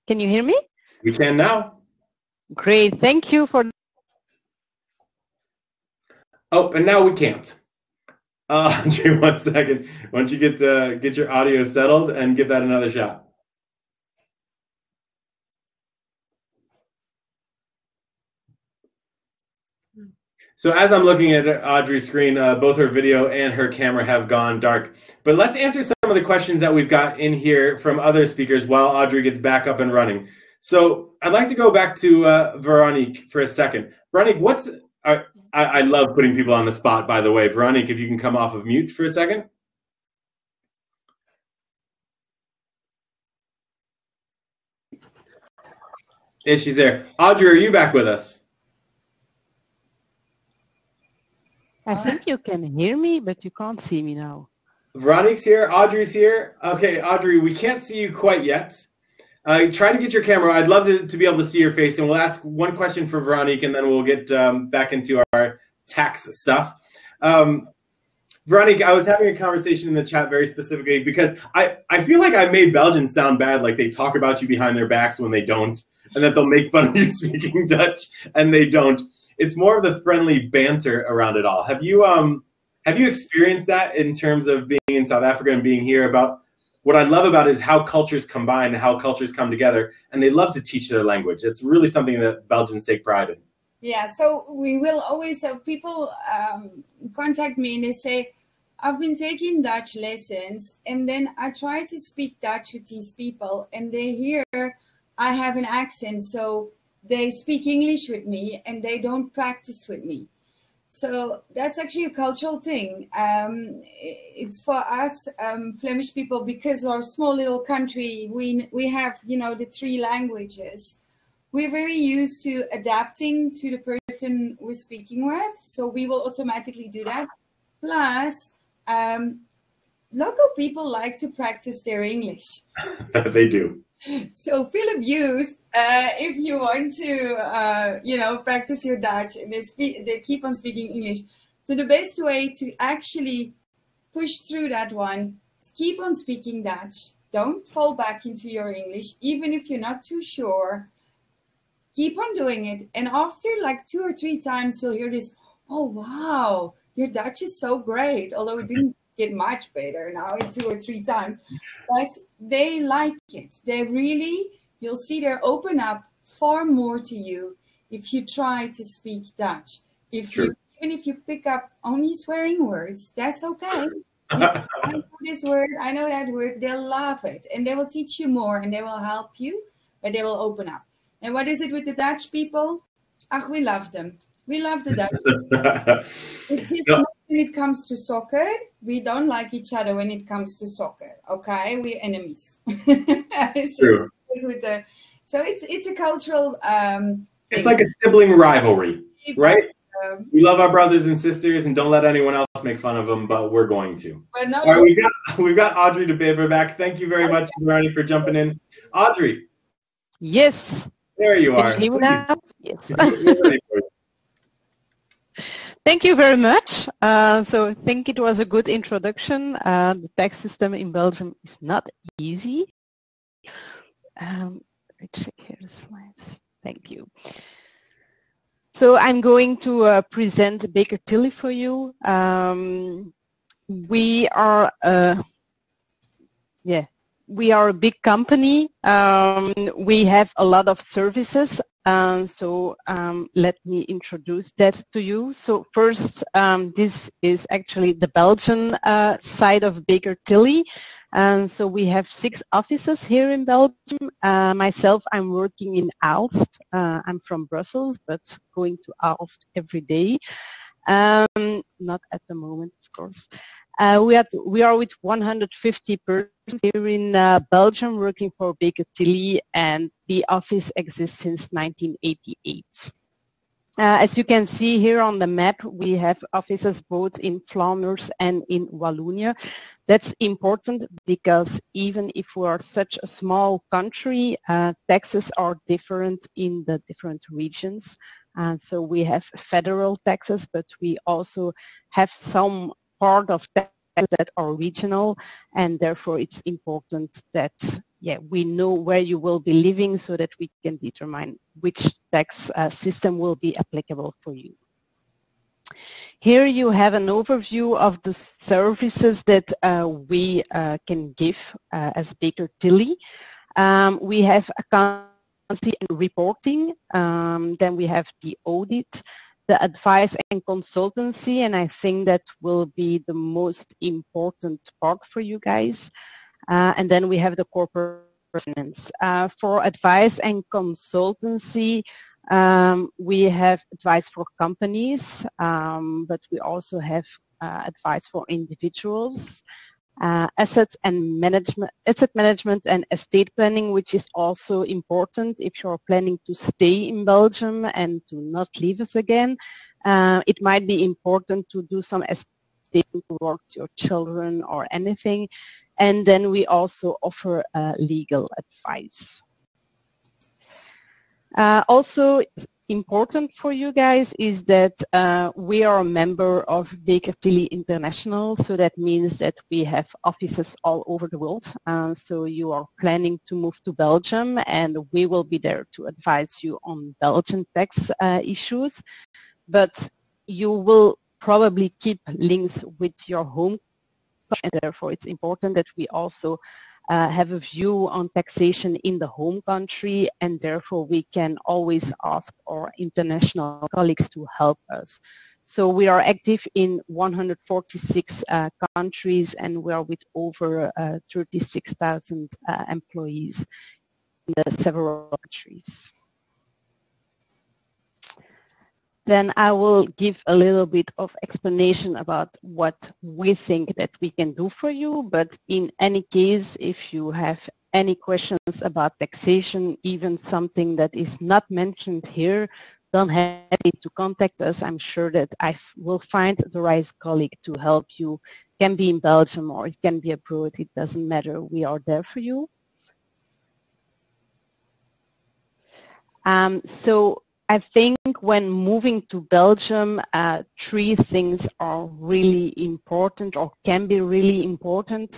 Can you hear me? We can now. Great. Thank you for... Oh, and now we can't. Audrey, 1 second. Why don't you get your audio settled and give that another shot. So as I'm looking at Audrey's screen, both her video and her camera have gone dark. But let's answer some of the questions that we've got in here from other speakers while Audrey gets back up and running. So I'd like to go back to Veronique for a second. Veronique, I love putting people on the spot, by the way. Veronique, if you can come off of mute for a second. If she's there. Audrey, are you back with us? I think you can hear me, but you can't see me now. Veronique's here. Audrey's here. Okay, Audrey, we can't see you quite yet. Try to get your camera. I'd love to be able to see your face, and we'll ask one question for Veronique, and then we'll get back into our tax stuff. Veronique, I was having a conversation in the chat very specifically because I feel like I made Belgians sound bad, like they talk about you behind their backs when they don't, and that they'll make fun of you speaking Dutch, and they don't. It's more of the friendly banter around it all. Have you experienced that in terms of being in South Africa and being here? About what I love about it is how cultures combine and how cultures come together, and they love to teach their language. It's really something that Belgians take pride in. Yeah, so we will always have people contact me and they say, I've been taking Dutch lessons and then I try to speak Dutch with these people and they hear I have an accent, so they speak English with me and they don't practice with me. So that's actually a cultural thing. It's for us Flemish people, because our small little country, we have, the 3 languages. We're very used to adapting to the person we're speaking with. So we will automatically do that. Plus, local people like to practice their English. They do. So feel abused if you want to, practice your Dutch and they keep on speaking English. So the best way to actually push through that one is keep on speaking Dutch. Don't fall back into your English, even if you're not too sure. Keep on doing it. And after like 2 or 3 times, you'll hear this, oh, wow, your Dutch is so great. Although it didn't get much better now in 2 or 3 times. But they like it. They really, you'll see they open up far more to you if you try to speak Dutch. Even if you pick up only swearing words, that's okay. I know this word, I know that word, they'll love it. And they will teach you more and they will help you, but they will open up. And what is it with the Dutch people? We love them. We love the Dutch. It's just not when it comes to soccer, we don't like each other when it comes to soccer. Okay, we're enemies. True. So it's a cultural it's thing. like a sibling rivalry, right? We love our brothers and sisters and don't let anyone else make fun of them, but we're going to. All right, we've got Audrey Duvivier back. Thank you very much, Veronique, for jumping in. Audrey. Yes. There you are. Can you hear me now? Yes. Thank you very much. So I think it was a good introduction. The tax system in Belgium is not easy. Let me check here the slides. Thank you. So I'm going to present Baker Tilly for you. We are a big company. We have a lot of services. So let me introduce that to you. So first, this is actually the Belgian side of Baker Tilly. So we have 6 offices here in Belgium. Myself, I'm working in Aalst. I'm from Brussels, but going to Aalst every day. Not at the moment, of course. We are with 150 persons here in Belgium working for Baker Tilly, and the office exists since 1988. As you can see here on the map, we have offices both in Flanders and in Wallonia. That's important because even if we are such a small country, taxes are different in the different regions. So we have federal taxes, but we also have some part of taxes that are regional, and therefore it's important that we know where you will be living so that we can determine which tax system will be applicable for you. Here you have an overview of the services that we can give as Baker Tilly. We have accountancy and reporting, then we have the audit, the advice and consultancy, and I think that will be the most important part for you guys. And then we have the corporate finance. For advice and consultancy, we have advice for companies, but we also have advice for individuals. Asset management and estate planning, which is also important if you're planning to stay in Belgium and to not leave us again. It might be important to do some estate towards your children or anything. And then we also offer legal advice. Also important for you guys is that we are a member of Baker Tilly International, so that means that we have offices all over the world. So you are planning to move to Belgium, and we will be there to advise you on Belgian tax issues. But you will probably keep links with your home country, and therefore it's important that we also have a view on taxation in the home country, and therefore we can always ask our international colleagues to help us. So we are active in 146 countries, and we are with over 36,000 employees in the several countries. Then I will give a little bit of explanation about what we think that we can do for you. But in any case, if you have any questions about taxation, even something that is not mentioned here, don't hesitate to contact us. I'm sure that I will find the right colleague to help you. It can be in Belgium or it can be abroad. It doesn't matter. We are there for you. So I think when moving to Belgium, 3 things are really important or can be really important.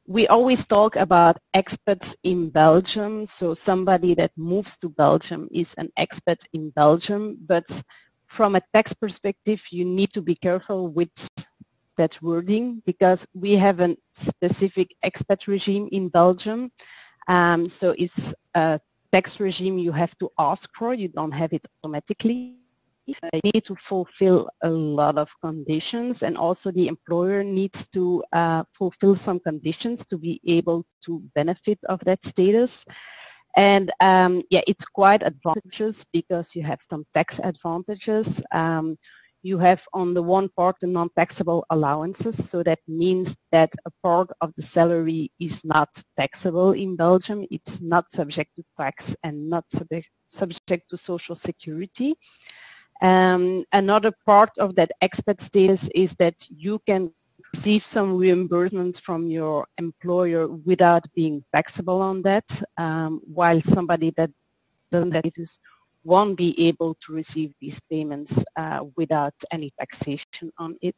We always talk about expats in Belgium, so somebody that moves to Belgium is an expat in Belgium, but from a tax perspective, you need to be careful with that wording because we have a specific expat regime in Belgium. So it's a tax regime you have to ask for. You don't have it automatically. You need to fulfill a lot of conditions, and also the employer needs to fulfill some conditions to be able to benefit of that status. And it's quite advantageous because you have some tax advantages. you have on the one part the non-taxable allowances, so that means that a part of the salary is not taxable in Belgium. It's not subject to tax and not subject to social security. Another part of that expat status is that you can receive some reimbursements from your employer without being taxable on that, while somebody that doesn't have it won't be able to receive these payments without any taxation on it.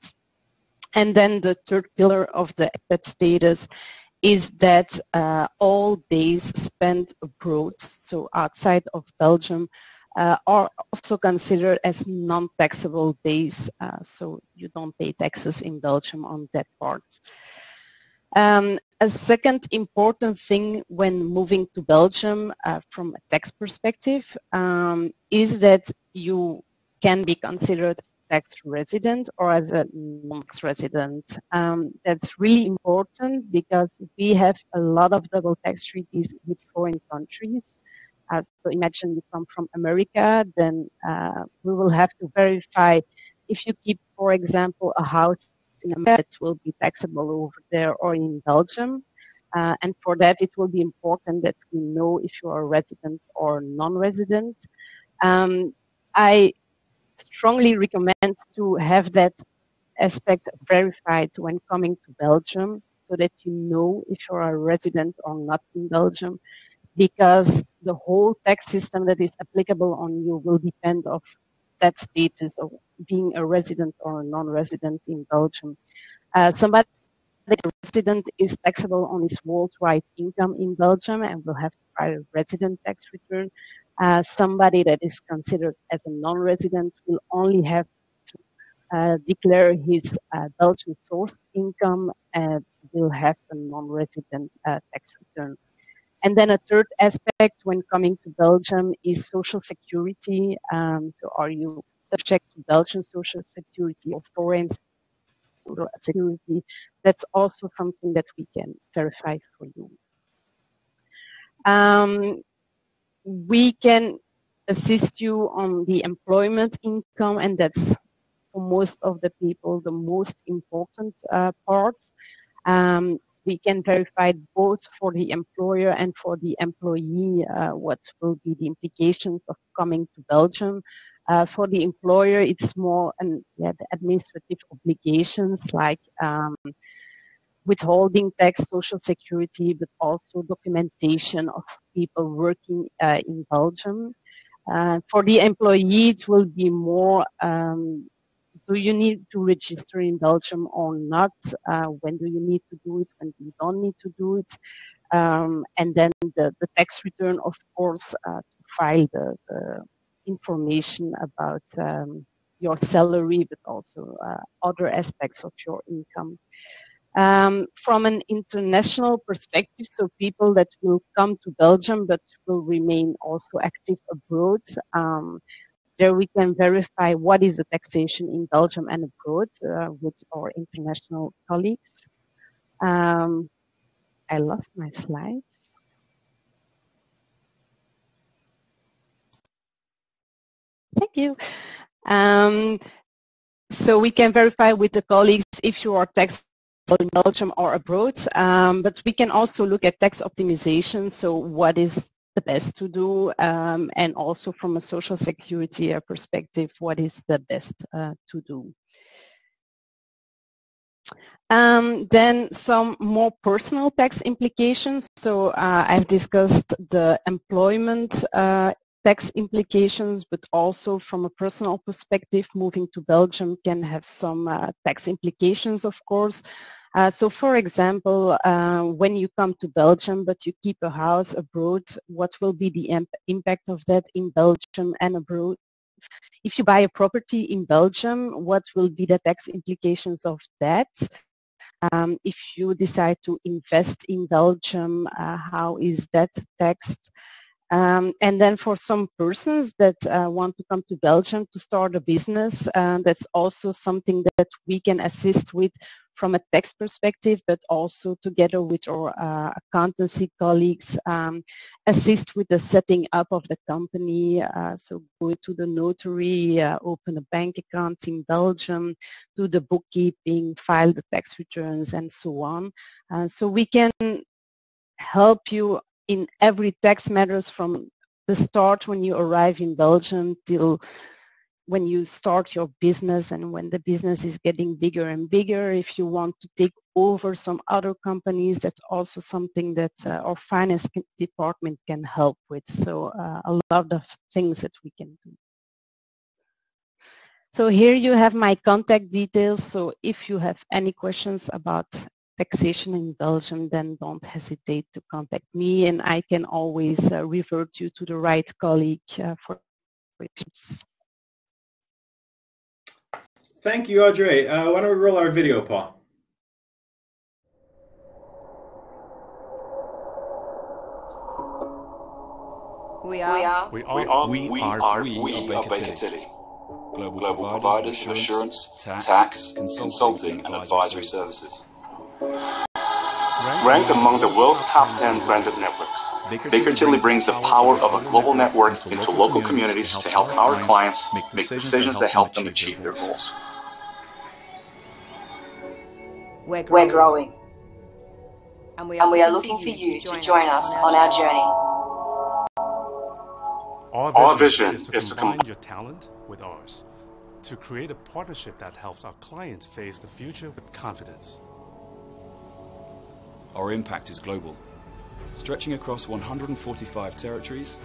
And then the third pillar of the expat status is that all days spent abroad, so outside of Belgium, are also considered as non-taxable days, so you don't pay taxes in Belgium on that part. A second important thing when moving to Belgium from a tax perspective is that you can be considered tax resident or as a non-tax resident. That's really important because we have a lot of double tax treaties with foreign countries. So imagine you come from America, then we will have to verify if you keep, for example, a house in America, it will be taxable over there or in Belgium. And for that, it will be important that we know if you are a resident or non-resident. I strongly recommend to have that aspect verified when coming to Belgium so that you know if you are a resident or not in Belgium, because the whole tax system that is applicable on you will depend on that status of being a resident or a non-resident in Belgium. Somebody a resident is taxable on his worldwide income in Belgium and will have to file a resident tax return. Somebody that is considered as a non-resident will only have to declare his Belgian source income and will have a non-resident tax return. And then a third aspect when coming to Belgium is social security. So are you subject to Belgian social security or foreign social security? That's also something that we can verify for you. We can assist you on the employment income, and that's for most of the people the most important part. We can verify both for the employer and for the employee what will be the implications of coming to Belgium. For the employer, it's more the administrative obligations like withholding tax, social security, but also documentation of people working in Belgium. For the employee, it will be more do you need to register in Belgium or not? When do you need to do it? When you don't need to do it? And then the tax return, of course, to file the information about your salary, but also other aspects of your income. From an international perspective, so people that will come to Belgium but will remain also active abroad, there we can verify what is the taxation in Belgium and abroad with our international colleagues. I lost my slides. Thank you. So we can verify with the colleagues if you are taxed in Belgium or abroad, but we can also look at tax optimization, so what is the best to do, and also from a social security perspective, what is the best to do. Then some more personal tax implications. So I've discussed the employment tax implications, but also from a personal perspective, moving to Belgium can have some tax implications, of course. So for example, when you come to Belgium but you keep a house abroad, what will be the impact of that in Belgium and abroad? If you buy a property in Belgium, what will be the tax implications of that? If you decide to invest in Belgium, how is that taxed? And then for some persons that want to come to Belgium to start a business, that's also something that we can assist with from a tax perspective, but also together with our accountancy colleagues, assist with the setting up of the company. So go to the notary, open a bank account in Belgium, do the bookkeeping, file the tax returns, and so on. So we can help you in every tax matters from the start when you arrive in Belgium till when you start your business and when the business is getting bigger and bigger. If you want to take over some other companies, that's also something that our finance department can help with. So a lot of things that we can do. So here you have my contact details. So if you have any questions about taxation in Belgium, then don't hesitate to contact me, and I can always revert you to the right colleague for questions. Thank you, Audrey. Why don't we roll our video, Paul? We are Baker Tilly. Global providers of assurance, tax, consulting, and advisory services. Ranked among the world's top 10 branded networks, Baker Tilly brings the power of a global network into local communities to help our clients make decisions that help them achieve their goals. We're growing. And we are looking for you to join us on our journey. Our vision is to combine your talent with ours, to create a partnership that helps our clients face the future with confidence. Our impact is global, stretching across 145 territories.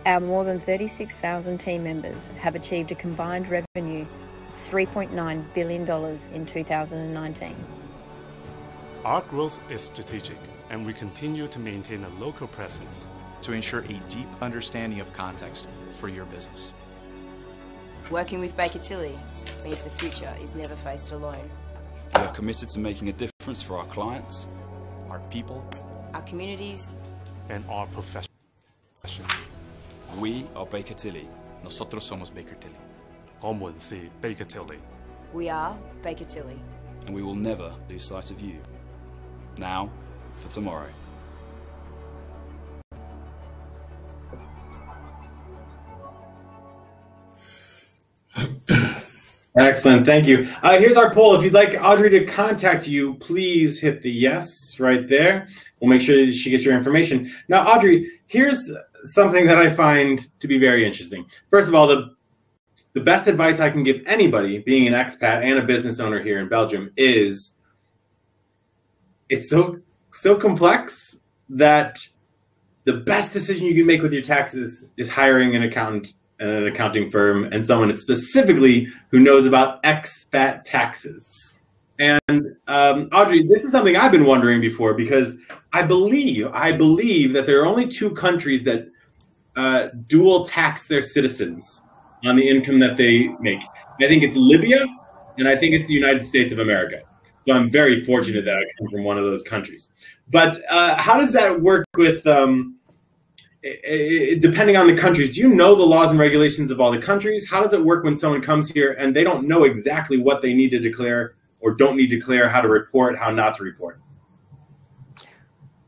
Our more than 36,000 team members have achieved a combined revenue of $3.9 billion in 2019. Our growth is strategic, and we continue to maintain a local presence to ensure a deep understanding of context for your business. Working with Baker Tilly means the future is never faced alone. We are committed to making a difference for our clients, our people, our communities, and our profession. We are Baker Tilly. Nosotros somos Baker Tilly. 我們是 Baker Tilly. We are Baker Tilly. And we will never lose sight of you. Now for tomorrow. Excellent, thank you. Here's our poll. If you'd like Audrey to contact you, please hit the yes right there. We'll make sure that she gets your information. Now, Audrey, here's something that I find to be very interesting. First of all, the best advice I can give anybody being an expat and a business owner here in Belgium is it's so complex that the best decision you can make with your taxes is hiring an accountant and an accounting firm and someone specifically who knows about expat taxes. And Audrey, this is something I've been wondering before because I believe that there are only two countries that dual tax their citizens on the income that they make. I think it's Libya and I think it's the United States of America. So I'm very fortunate that I come from one of those countries. But how does that work with depending on the countries? Do you know the laws and regulations of all the countries? How does it work when someone comes here and they don't know exactly what they need to declare or don't need to declare, how to report, how not to report?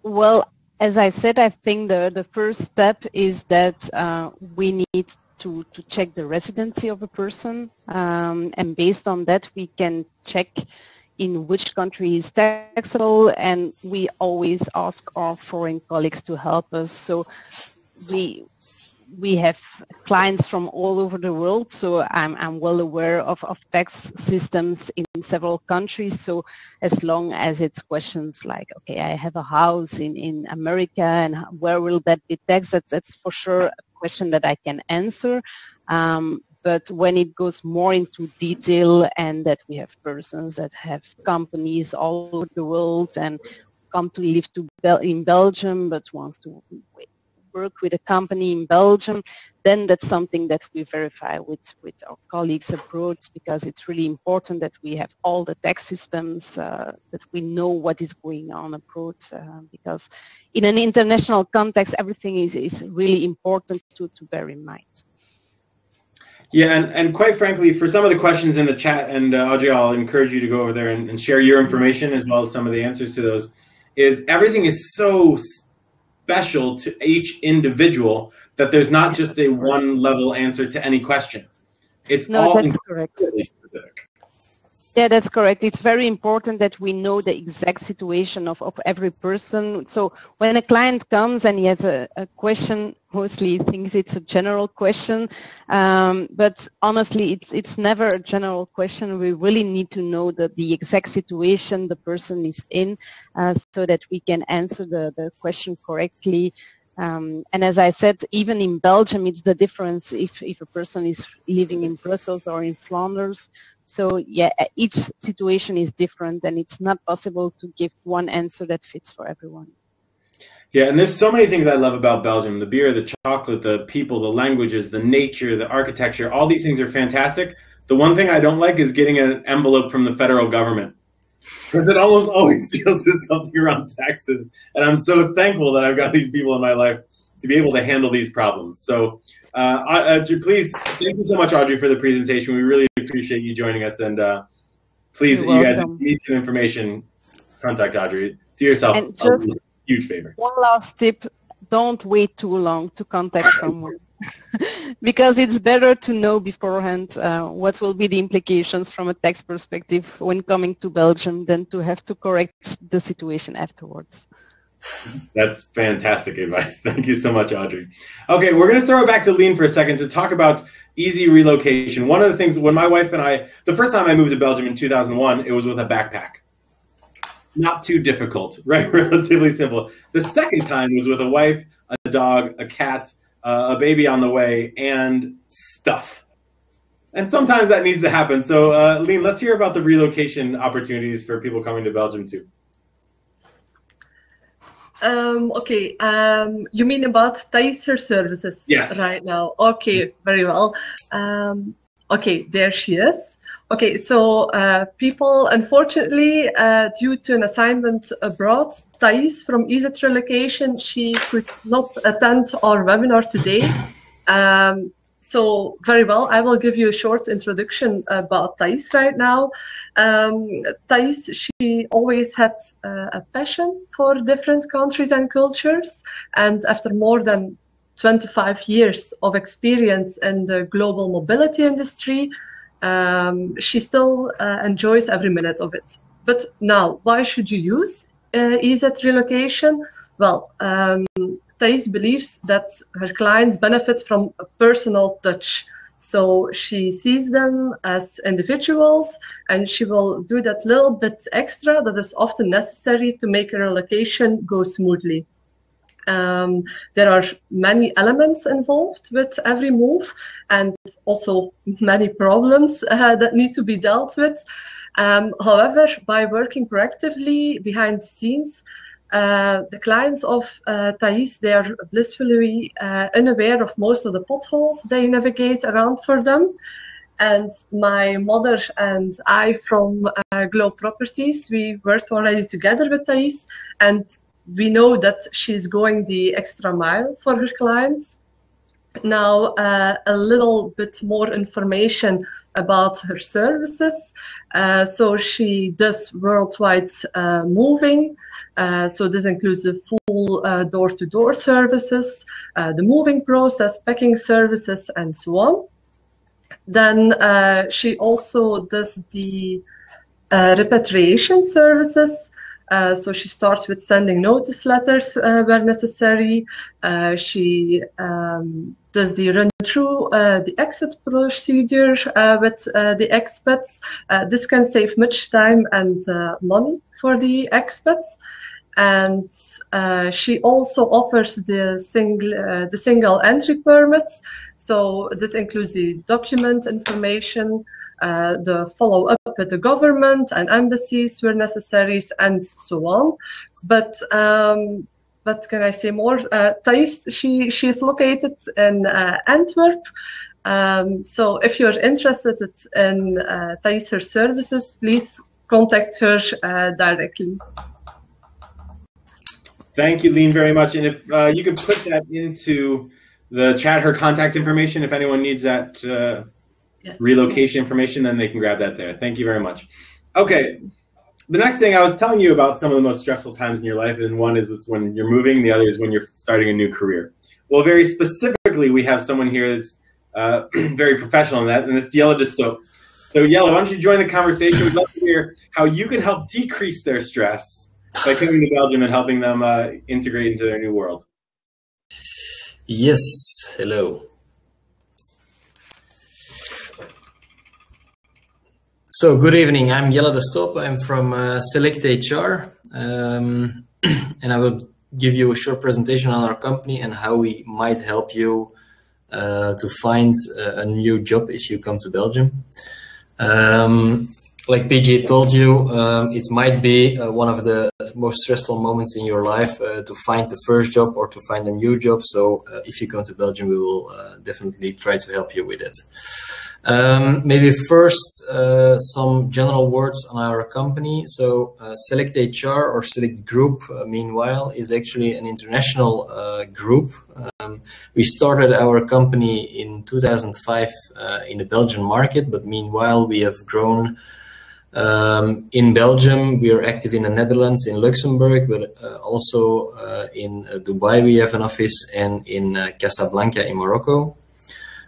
Well, as I said, I think the first step is that we need to check the residency of a person. And based on that, we can check in which country is taxable, and we always ask our foreign colleagues to help us. So we have clients from all over the world, so I'm well aware of tax systems in several countries. So as long as it's questions like, okay, I have a house in America, and where will that be taxed? That's for sure a question that I can answer. But when it goes more into detail and that we have persons that have companies all over the world and come to live in Belgium but wants to work with a company in Belgium, then that's something that we verify with our colleagues abroad, because it's really important that we have all the tax systems, that we know what is going on abroad, because in an international context, everything is really important to bear in mind. Yeah, and quite frankly, for some of the questions in the chat, and Audrey, I'll encourage you to go over there and share your information as well as some of the answers to those, is everything is so special to each individual that there's not just a one-level answer to any question. It's all incredibly specific. Yeah, that's correct. It's very important that we know the exact situation of every person. So when a client comes and he has a question, mostly he thinks it's a general question, but honestly, it's never a general question. We really need to know the exact situation the person is in so that we can answer the question correctly. And as I said, even in Belgium, it's the difference if a person is living in Brussels or in Flanders. So yeah, each situation is different, and it's not possible to give one answer that fits for everyone. Yeah, and there's so many things I love about Belgium: the beer, the chocolate, the people, the languages, the nature, the architecture. All these things are fantastic. The one thing I don't like is getting an envelope from the federal government, because it almost always deals with something around taxes. And I'm so thankful that I've got these people in my life to be able to handle these problems. So please, thank you so much, Audrey, for the presentation. We really appreciate you joining us. And please, you guys, if you need some information, contact Audrey. Do yourself a huge favor. One last tip: don't wait too long to contact someone. Because it's better to know beforehand what will be the implications from a tax perspective when coming to Belgium than to have to correct the situation afterwards. That's fantastic advice. Thank you so much, Audrey. Okay, we're going to throw it back to Lynn for a second to talk about easy relocation. One of the things, when my wife and I, the first time I moved to Belgium in 2001, it was with a backpack. Not too difficult, right? Relatively simple. The second time was with a wife, a dog, a cat, a baby on the way, and stuff. And sometimes that needs to happen. So, Lynn, let's hear about the relocation opportunities for people coming to Belgium too. Okay, you mean about Thaïs services? Yes. Right now? Okay, very well. Okay, there she is. Okay, so people, unfortunately, due to an assignment abroad, Thaïs from EZ Relocation, she could not attend our webinar today. So very well, I will give you a short introduction about Thaïs right now. Thaïs, she always had a passion for different countries and cultures. And after more than 25 years of experience in the global mobility industry, she still enjoys every minute of it. But now, why should you use EZ Relocation? Well, Thaïs believes that her clients benefit from a personal touch. So she sees them as individuals, and she will do that little bit extra that is often necessary to make a relocation go smoothly. There are many elements involved with every move, and also many problems that need to be dealt with. However, by working proactively behind the scenes, the clients of Thaïs, they are blissfully unaware of most of the potholes they navigate around for them. And my mother and I from Globe Properties, we worked already together with Thaïs, and we know that she's going the extra mile for her clients. Now, a little bit more information about her services. So she does worldwide moving. So this includes the full door-to-door services, the moving process, packing services, and so on. Then she also does the repatriation services. So she starts with sending notice letters where necessary. She does the run through the exit procedure with the expats. This can save much time and money for the expats. And she also offers the single entry permits. So this includes the document information, the follow-up with the government and embassies where necessary, and so on. But what can I say more? Thaïs, she is located in Antwerp. So if you're interested in Thaïs her services, please contact her directly. Thank you, Lynn, very much. And if you could put that into the chat, her contact information, if anyone needs that relocation information, then they can grab that there. Thank you very much. Okay. The next thing, I was telling you about some of the most stressful times in your life, and one is it's when you're moving, the other is when you're starting a new career. Well, very specifically, we have someone here that's very professional in that, and it's Jelle Destoop. So Jelle, why don't you join the conversation? We'd love to hear how you can help decrease their stress by coming to Belgium and helping them integrate into their new world. Yes, hello. So good evening, I'm Jelle Destoop. I'm from Select HR, and I will give you a short presentation on our company and how we might help you to find a new job if you come to Belgium. Like PJ told you, it might be one of the most stressful moments in your life to find the first job or to find a new job. So if you come to Belgium, we will definitely try to help you with it. Maybe first some general words on our company. So Select HR or Select Group, meanwhile, is actually an international group. We started our company in 2005 in the Belgian market, but meanwhile we have grown in Belgium. We are active in the Netherlands, in Luxembourg, but also in Dubai we have an office, and in Casablanca in Morocco.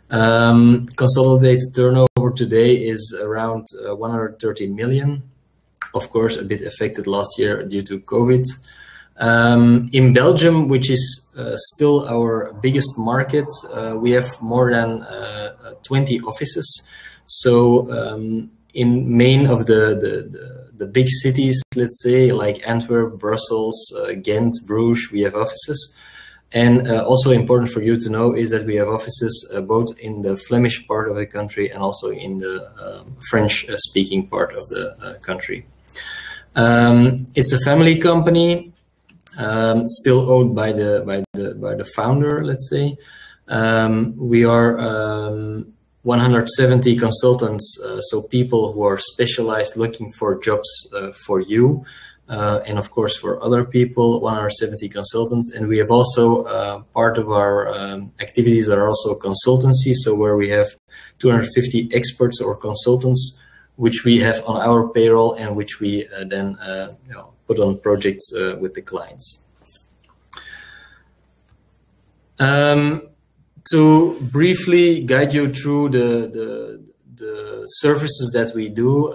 Consolidated turnover today is around 130 million. Of course, a bit affected last year due to COVID. In Belgium, which is still our biggest market, we have more than 20 offices. So in main of the big cities, let's say, like Antwerp, Brussels, Ghent, Bruges, we have offices. And also important for you to know is that we have offices both in the Flemish part of the country and also in the French-speaking part of the country. It's a family company, still owned by the founder, let's say. We are 170 consultants, so people who are specialized looking for jobs for you. And of course for other people, 170 consultants. And we have also part of our activities are also consultancy, so where we have 250 experts or consultants which we have on our payroll and which we then put on projects with the clients. To briefly guide you through the services that we do,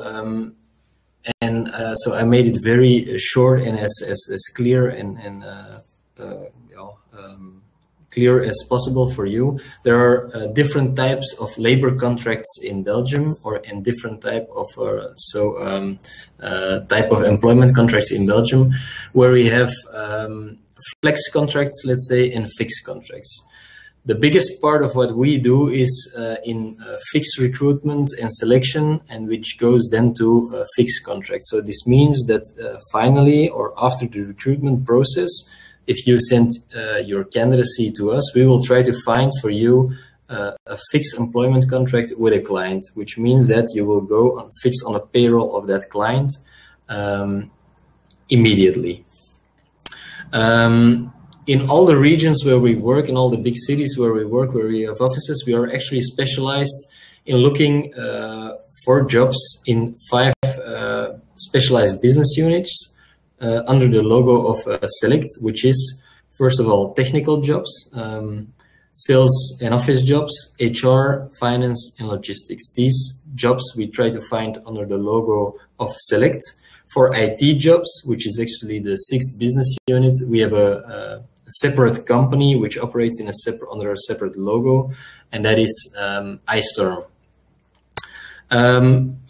so I made it very short and as clear and clear as possible for you. There are different types of labor contracts in Belgium, or in different type of employment contracts in Belgium, where we have flex contracts, let's say, and fixed contracts. The biggest part of what we do is in fixed recruitment and selection, and which goes then to fixed contracts. So this means that finally, or after the recruitment process, if you send your candidacy to us, we will try to find for you a fixed employment contract with a client, which means that you will go on fixed on a payroll of that client immediately. In all the regions where we work, in all the big cities where we work, where we have offices, we are actually specialized in looking for jobs in 5 specialized business units under the logo of Select, which is, first of all, technical jobs, sales and office jobs, HR, finance, and logistics. These jobs we try to find under the logo of Select. For IT jobs, which is actually the 6th business unit, we have a separate company which operates in under a separate logo, and that is iStorm.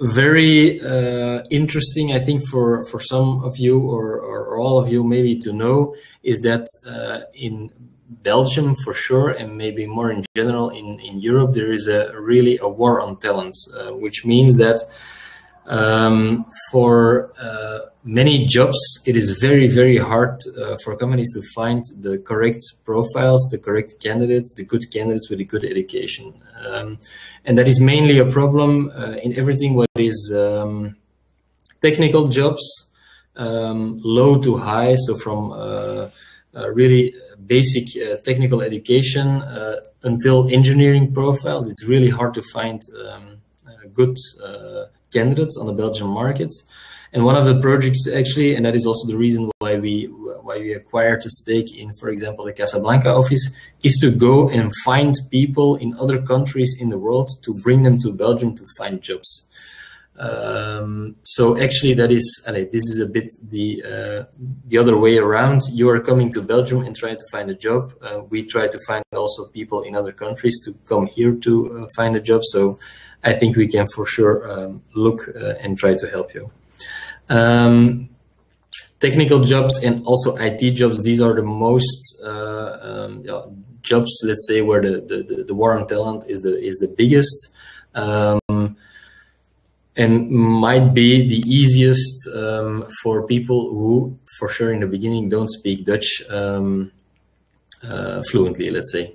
Very interesting, I think, for some of you or all of you maybe to know is that in Belgium for sure, and maybe more in general in Europe, there is really a war on talents, which means that for many jobs, it is very, very hard for companies to find the correct profiles, the correct candidates, the good candidates with a good education. And that is mainly a problem in everything what is technical jobs, low to high, so from really basic technical education until engineering profiles. It's really hard to find good candidates on the Belgian market. And one of the projects actually, and that is also the reason why we acquired a stake in, for example, the Casablanca office, is to go and find people in other countries in the world to bring them to Belgium to find jobs. So actually, this is a bit the other way around. You are coming to Belgium and trying to find a job. We try to find also people in other countries to come here to find a job. So I think we can for sure look and try to help you. Technical jobs and also IT jobs, these are the most jobs, let's say, where the war on talent is the biggest. And might be the easiest for people who, for sure in the beginning, don't speak Dutch fluently, let's say.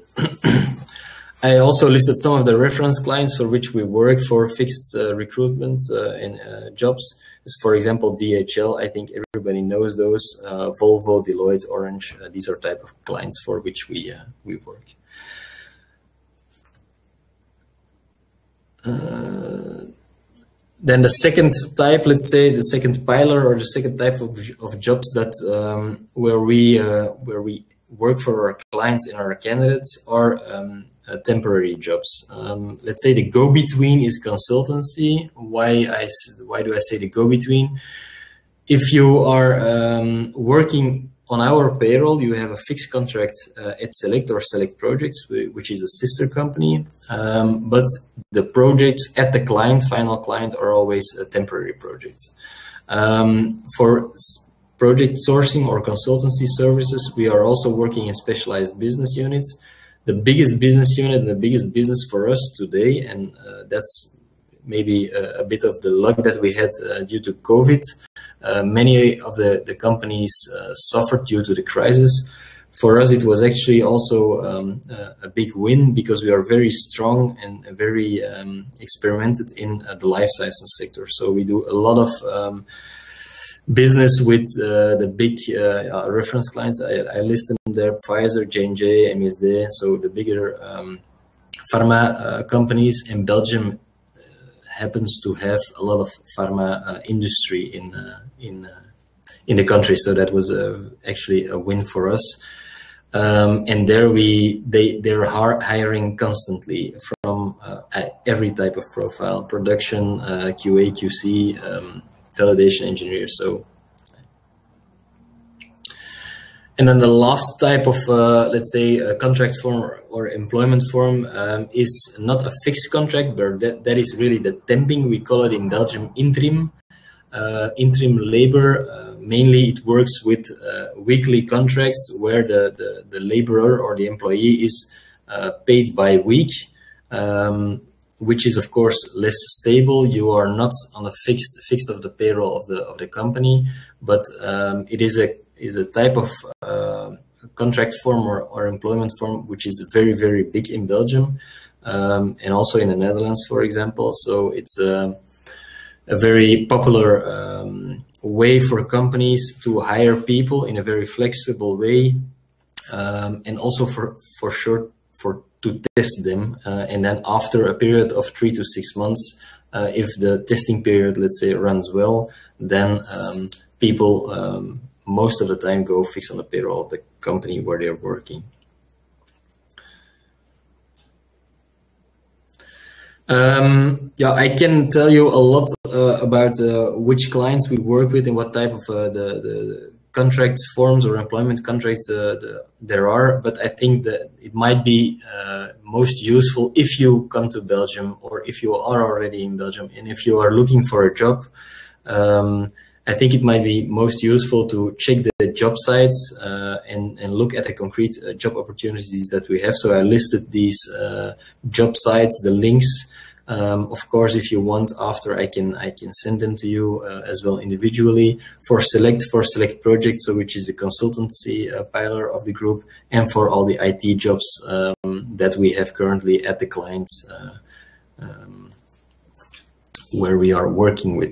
I also listed some of the reference clients for which we work for fixed recruitment and jobs. For example, DHL, I think everybody knows those, Volvo, Deloitte, Orange, these are type of clients for which we work. Then the second type, let's say, the second pillar or the second type of jobs that where we work for our clients and our candidates are temporary jobs. Let's say the go-between is consultancy. Why do I say the go-between? If you are working on our payroll, you have a fixed contract at Select or Select Projects, which is a sister company. But the projects at the client, final client, are always temporary projects. For project sourcing or consultancy services, we are also working in specialized business units. The biggest business unit and the biggest business for us today, and that's maybe a bit of the luck that we had due to COVID. Many of the companies suffered due to the crisis. For us, it was actually also a big win because we are very strong and very experimented in the life sciences sector. So we do a lot of business with the big reference clients. I listed them there: Pfizer, J&J, MSD, so the bigger pharma companies. In Belgium happens to have a lot of pharma industry in the country, so that was actually a win for us. And there they're hiring constantly from every type of profile: production, QA, QC, validation engineers. So, and then the last type of let's say a contract form or employment form is not a fixed contract, but that is really the temping. We call it in Belgium interim labor. Mainly it works with weekly contracts where the laborer or the employee is paid by week, which is of course less stable. You are not on a fixed of the payroll of the company, but it is a type of contract form or employment form which is very, very big in Belgium, and also in the Netherlands, for example. So it's a very popular way for companies to hire people in a very flexible way, and also for sure to test them, and then after a period of 3 to 6 months, if the testing period, let's say, runs well, then people most of the time go fix on the payroll of the company where they're working. Yeah, I can tell you a lot about which clients we work with and what type of the contract forms or employment contracts there are, but I think that it might be most useful if you come to Belgium, or if you are already in Belgium, and if you are looking for a job. I think it might be most useful to check the job sites and look at the concrete job opportunities that we have. So I listed these job sites, the links. Of course, if you want, after I can send them to you as well individually. For select projects, so which is a consultancy pillar of the group, and for all the IT jobs that we have currently at the clients where we are working with.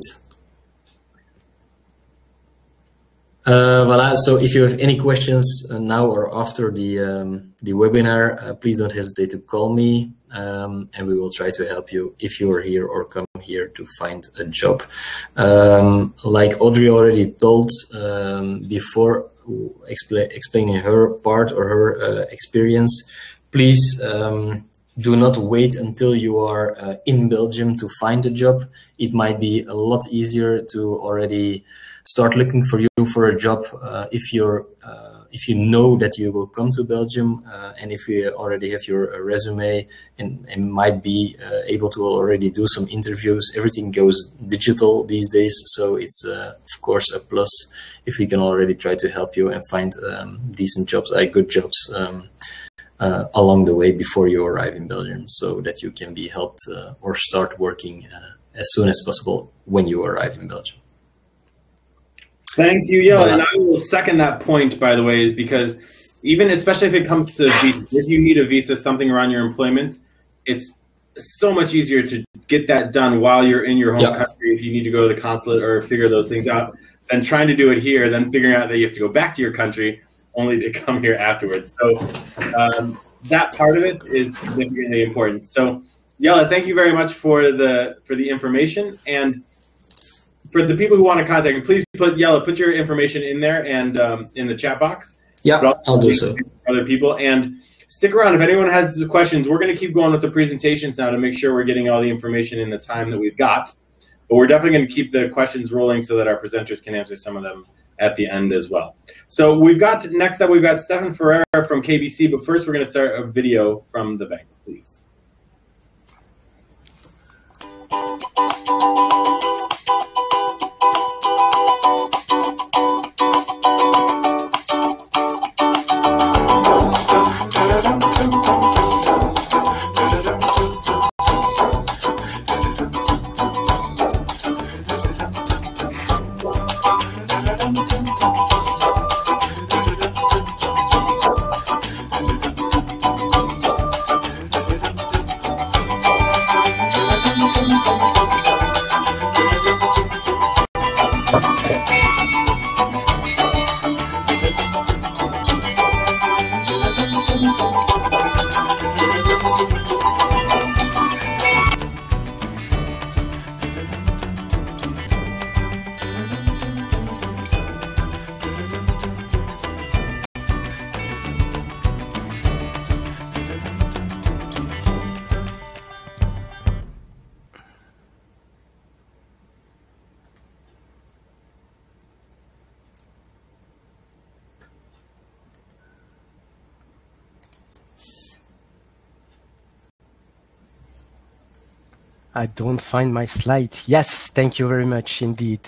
Voilà. So if you have any questions now or after the webinar, please don't hesitate to call me. and we will try to help you if you are here or come here to find a job. Like Audrey already told before, explaining her part or her experience, please do not wait until you are in Belgium to find a job. It might be a lot easier to already start looking for you for a job if you know that you will come to Belgium, and if you already have your resume and might be able to already do some interviews. Everything goes digital these days, so it's of course a plus if we can already try to help you and find decent jobs, good jobs along the way before you arrive in Belgium, so that you can be helped or start working as soon as possible when you arrive in Belgium. Thank you, Jelle. And I will second that point, by the way, is because even, especially if it comes to visa, if you need a visa, something around your employment, it's so much easier to get that done while you're in your home country if you need to go to the consulate or figure those things out, than trying to do it here, then figuring out that you have to go back to your country only to come here afterwards. So that part of it is significantly important. So Jelle, thank you very much for the information. And for the people who want to contact you, please put your information in there and in the chat box. Yeah, I'll do so. Other people, and stick around if anyone has questions. We're going to keep going with the presentations now to make sure we're getting all the information in the time that we've got. But we're definitely going to keep the questions rolling so that our presenters can answer some of them at the end as well. So we've got, next up, we've got Stefan Ferreira from KBC. But first, we're going to start a video from the bank, please. I don't find my slide. Yes, thank you very much indeed.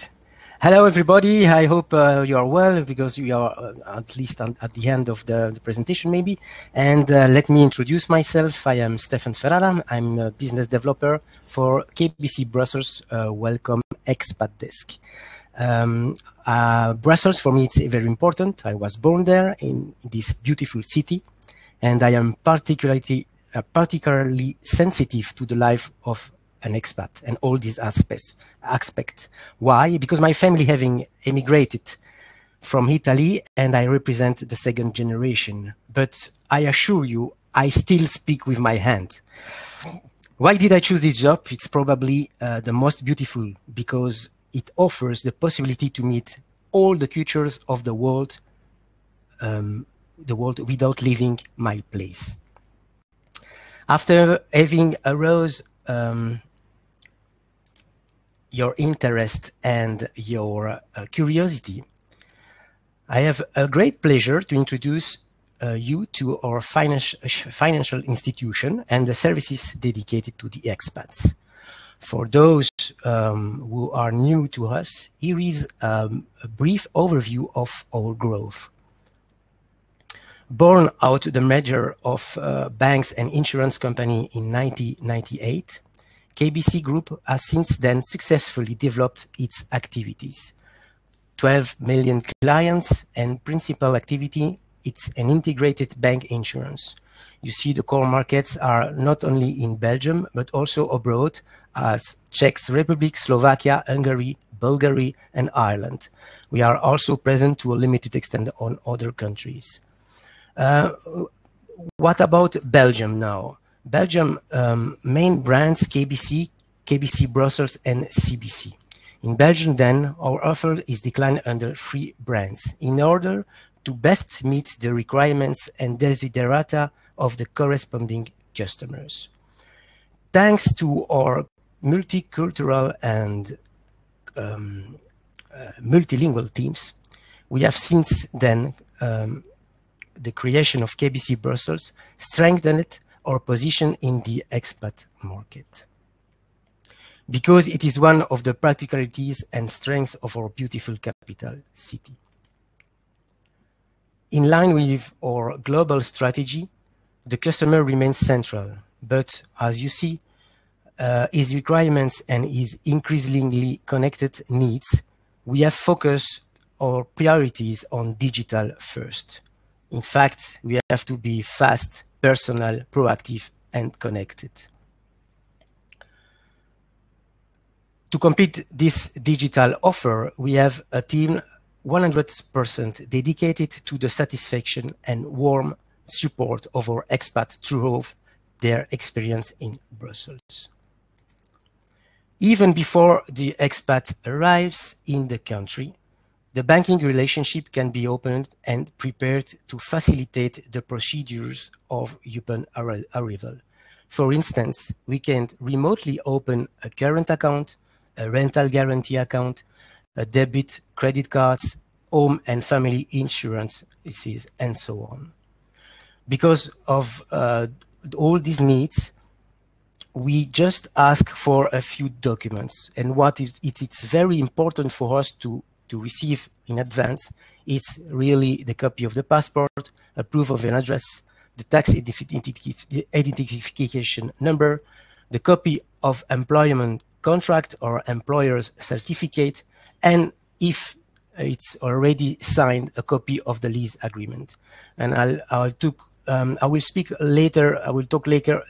Hello, everybody. I hope you are well, because we are at least at the end of the presentation, maybe. And let me introduce myself. I am Stefan Ferreira. I'm a business developer for KBC Brussels. Welcome, Expat Desk. Brussels, for me, it's very important. I was born there in this beautiful city, and I am particularly sensitive to the life of an expat and all these aspects. Why? Because my family having emigrated from Italy, and I represent the second generation. But I assure you, I still speak with my hand. Why did I choose this job? It's probably the most beautiful, because it offers the possibility to meet all the cultures of the world without leaving my place. After having aroused your interest and your curiosity, I have a great pleasure to introduce you to our financial institution and the services dedicated to the expats. For those who are new to us, here is a brief overview of our growth. Born out the merger of banks and insurance company in 1998, KBC Group has since then successfully developed its activities. 12 million clients and principal activity, it's an integrated bank insurance. You see the core markets are not only in Belgium, but also abroad as Czech Republic, Slovakia, Hungary, Bulgaria, and Ireland. We are also present to a limited extent on other countries. What about Belgium now? Belgium main brands KBC, KBC Brussels, and CBC. In Belgium, then, our offer is declined under 3 brands in order to best meet the requirements and desiderata of the corresponding customers. Thanks to our multicultural and multilingual teams, we have since then the creation of KBC Brussels strengthened our position in the expat market, because it is one of the practicalities and strengths of our beautiful capital city. In line with our global strategy, the customer remains central, but as you see, his requirements and his increasingly connected needs, we have focused our priorities on digital first. In fact, we have to be fast, personal, proactive, and connected. To complete this digital offer, we have a team 100% dedicated to the satisfaction and warm support of our expats throughout their experience in Brussels. Even before the expat arrives in the country, the banking relationship can be opened and prepared to facilitate the procedures of upon arrival. For instance, we can remotely open a current account, a rental guarantee account, a debit, credit cards, home and family insurance, and so on. Because of all these needs, we just ask for a few documents. And what it's very important for us to receive in advance is really the copy of the passport, a proof of an address, the tax identification number, the copy of employment contract or employer's certificate, and if it's already signed, a copy of the lease agreement. And I will speak later. I will talk later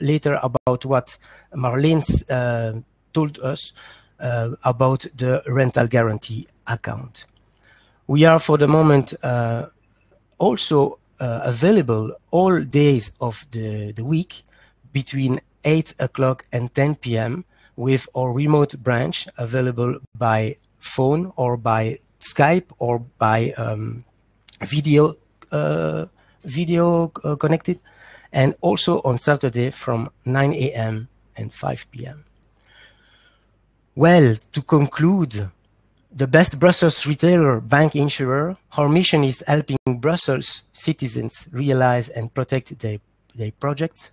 about what Marleen told us about the rental guarantee account. We are for the moment also available all days of the week between 8 o'clock and 10 p.m. with our remote branch available by phone or by Skype or by video connected, and also on Saturday from 9 a.m. and 5 p.m. Well, to conclude, the best Brussels retailer bank insurer, our mission is helping Brussels citizens realize and protect their projects.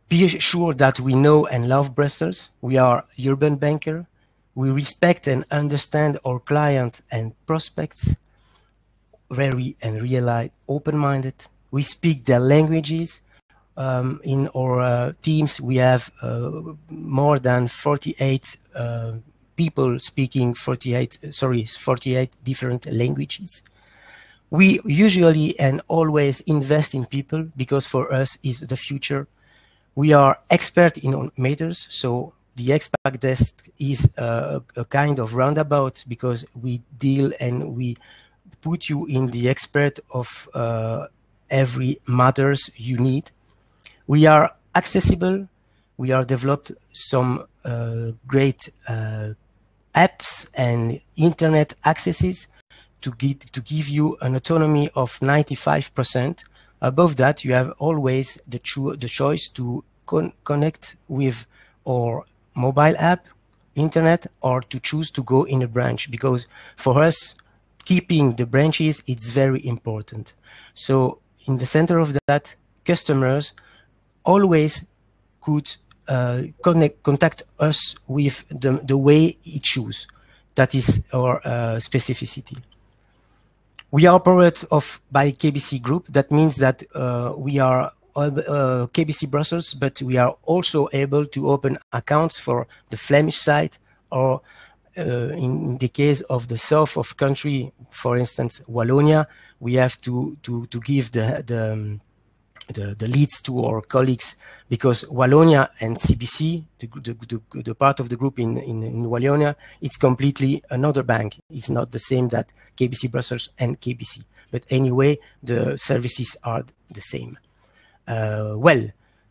Be sure that we know and love Brussels. We are urban banker. We respect and understand our clients and prospects, very and really open-minded. We speak their languages. In our teams, we have more than 48 people speaking 48 different languages. We usually and always invest in people because for us is the future. We are expert in matters, so the expat desk is a kind of roundabout because we deal and we put you in the expert of every matters you need. We are accessible. We are developed some great apps and internet accesses to give you an autonomy of 95%. Above that, you have always the choice to connect with our mobile app, internet, or to choose to go in a branch, because for us, keeping the branches, it's very important. So in the center of that, customers always could contact us with the way it choose. That is our specificity. We are part of by KBC Group. That means that we are KBC Brussels, but we are also able to open accounts for the Flemish side, or in the case of the south of country, for instance, Wallonia, we have to give the leads to our colleagues, because Wallonia and CBC, the part of the group in Wallonia, it's completely another bank. It's not the same that KBC Brussels and KBC. But anyway, the services are the same. Well,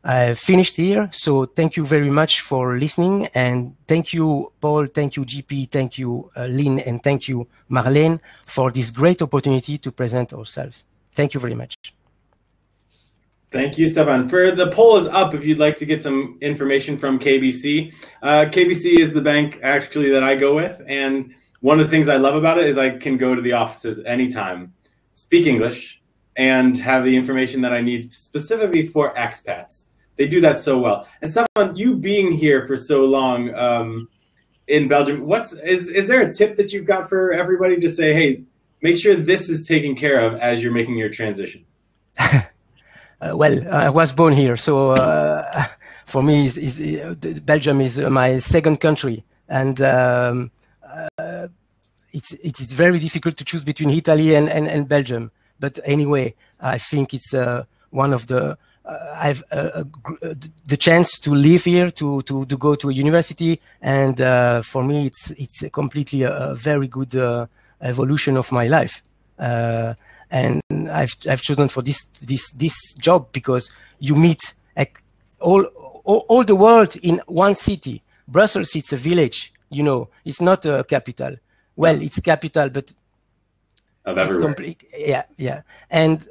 I finished here. So thank you very much for listening. And thank you, Paul. Thank you, GP. Thank you, Lynn. And thank you, Marleen, for this great opportunity to present ourselves. Thank you very much. Thank you, Stefan. The poll is up if you'd like to get some information from KBC. KBC is the bank actually that I go with. And one of the things I love about it is I can go to the offices anytime, speak English, and have the information that I need specifically for expats. They do that so well. And Stefan, you being here for so long in Belgium, is there a tip that you've got for everybody to say, hey, make sure this is taken care of as you're making your transition? Well, I was born here, so for me, Belgium is my second country, and it's very difficult to choose between Italy and Belgium. But anyway, I think it's one of the I've the chance to live here, to go to a university, and for me, it's completely a very good evolution of my life. And I've chosen for this job because you meet all the world in one city. Brussels, it's a village, you know, it's not a capital. Well, it's a capital, but it's complete. Yeah. And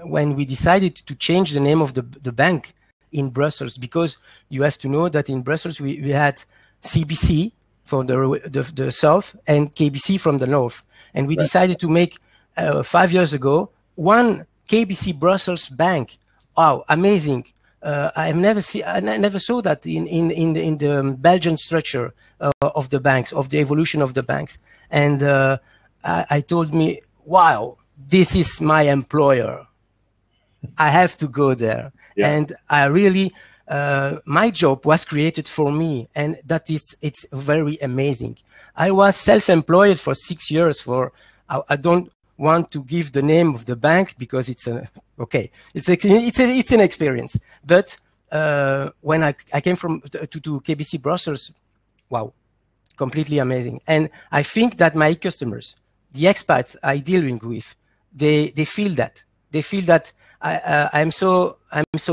when we decided to change the name of the bank in Brussels, because you have to know that in Brussels we had CBC from the south and KBC from the north, and we decided to make 5 years ago one KBC Brussels bank. Wow, amazing! I never saw that in the Belgian structure of the banks, of the evolution of the banks. And I told me, wow, this is my employer. I have to go there. Yeah. And I really, my job was created for me, and it's very amazing. I was self-employed for 6 years. I don't want to give the name of the bank because it's an experience. But when I came to KBC Brussels, wow, completely amazing. And I think that my customers, the expats I dealing with, they feel that. They feel that I'm so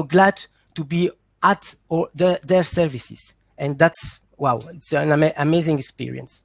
glad to be at their services, and that's wow. It's an amazing experience.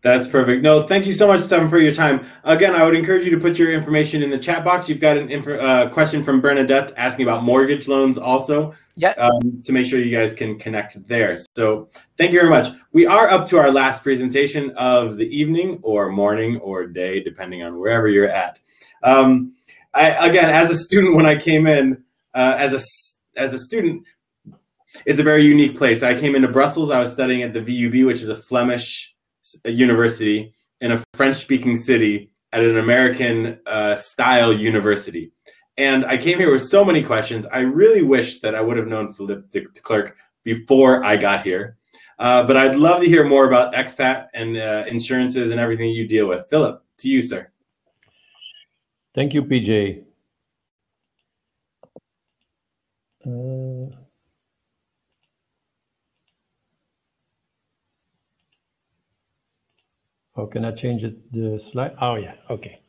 That's perfect. No, thank you so much, Stefan, for your time. Again, I would encourage you to put your information in the chat box. You've got a question from Bernadette asking about mortgage loans also. Yeah. To make sure you guys can connect there. So thank you very much. We are up to our last presentation of the evening or morning or day, depending on wherever you're at. Again, as a student, when I came in, as a student, it's a very unique place. I came into Brussels. I was studying at the VUB, which is a Flemish university in a French-speaking city at an American-style university. And I came here with so many questions. I really wish that I would have known Philippe de Klerk before I got here. But I'd love to hear more about expat and insurances and everything you deal with. Philippe, to you, sir. Thank you, PJ. How can I change the slide? Oh, yeah, okay.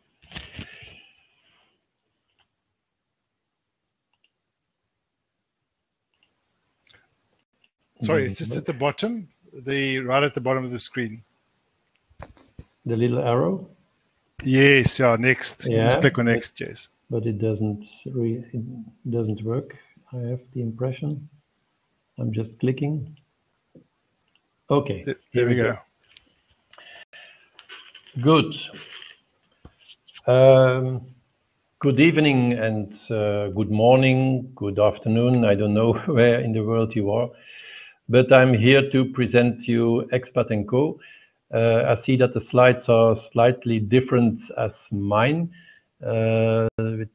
Sorry, it's just at the bottom, right at the bottom of the screen. The little arrow? Yes, yeah, next. Yeah, just click on next, yes. But it doesn't work. I have the impression. I'm just clicking. Okay. There we go. Good. Good evening and good morning, good afternoon. I don't know where in the world you are, but I'm here to present you Expat & Co. I see that the slides are slightly different as mine, with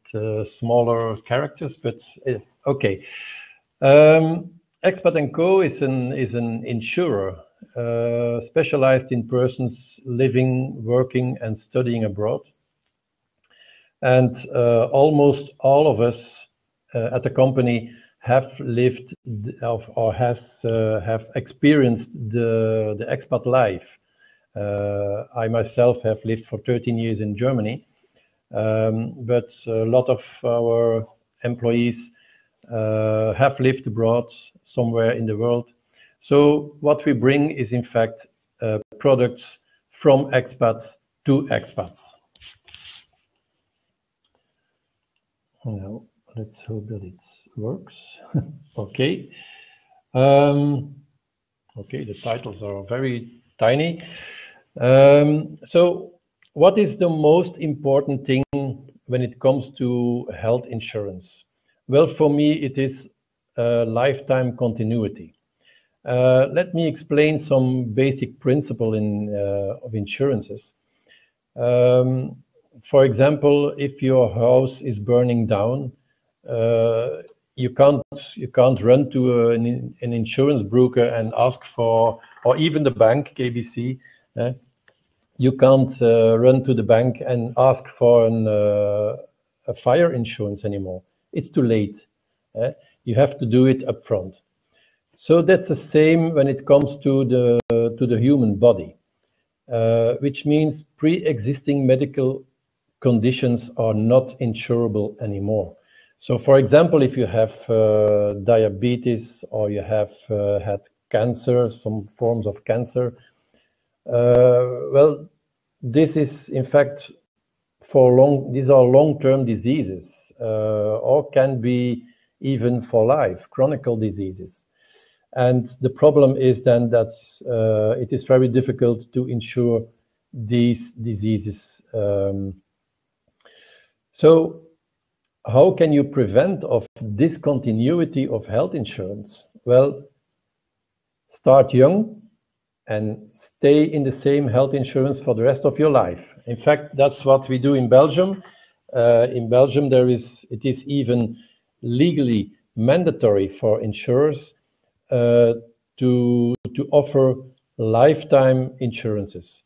smaller characters, but okay. Expat & Co. is an insurer specialized in persons living, working, and studying abroad. And almost all of us at the company have lived or have experienced the expat life. I myself have lived for 13 years in Germany, but a lot of our employees have lived abroad somewhere in the world. So what we bring is in fact products from expats to expats. Now let's hope that it works. Okay. Okay, the titles are very tiny. So what is the most important thing when it comes to health insurance? Well, for me, it is lifetime continuity. Let me explain some basic principle of insurances. For example, if your house is burning down, you can't run to an insurance broker and ask for, or even the bank, KBC. You can't run to the bank and ask for a fire insurance anymore. It's too late. You have to do it upfront. So that's the same when it comes to the human body, which means pre-existing medical conditions are not insurable anymore. So, for example, if you have diabetes or you have had cancer, some forms of cancer, well, this is in fact these are long-term diseases, or can be even for life, chronic diseases. And the problem is then that it is very difficult to insure these diseases. So how can you prevent of discontinuity of health insurance? Well, start young and stay in the same health insurance for the rest of your life. In fact, that's what we do in Belgium. In Belgium, it is even legally mandatory for insurers to offer lifetime insurances.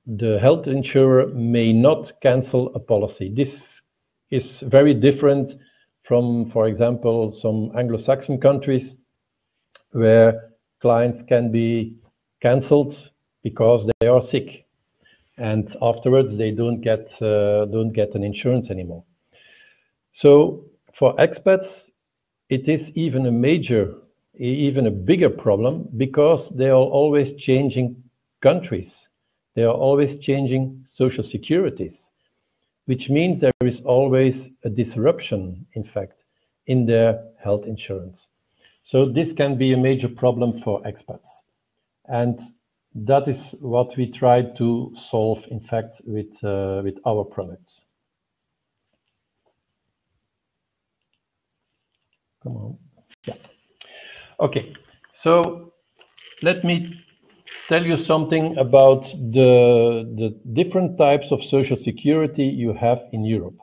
The health insurer may not cancel a policy. This is very different from, for example, some Anglo-Saxon countries where clients can be cancelled because they are sick, and afterwards they don't get an insurance anymore. So for expats, it is even a bigger problem because they are always changing countries. They are always changing social securities, which means there is always a disruption, in fact, in their health insurance. So this can be a major problem for expats. And that is what we try to solve, in fact, with our products. Come on. Yeah. Okay. So let me tell you something about the different types of social security you have in Europe.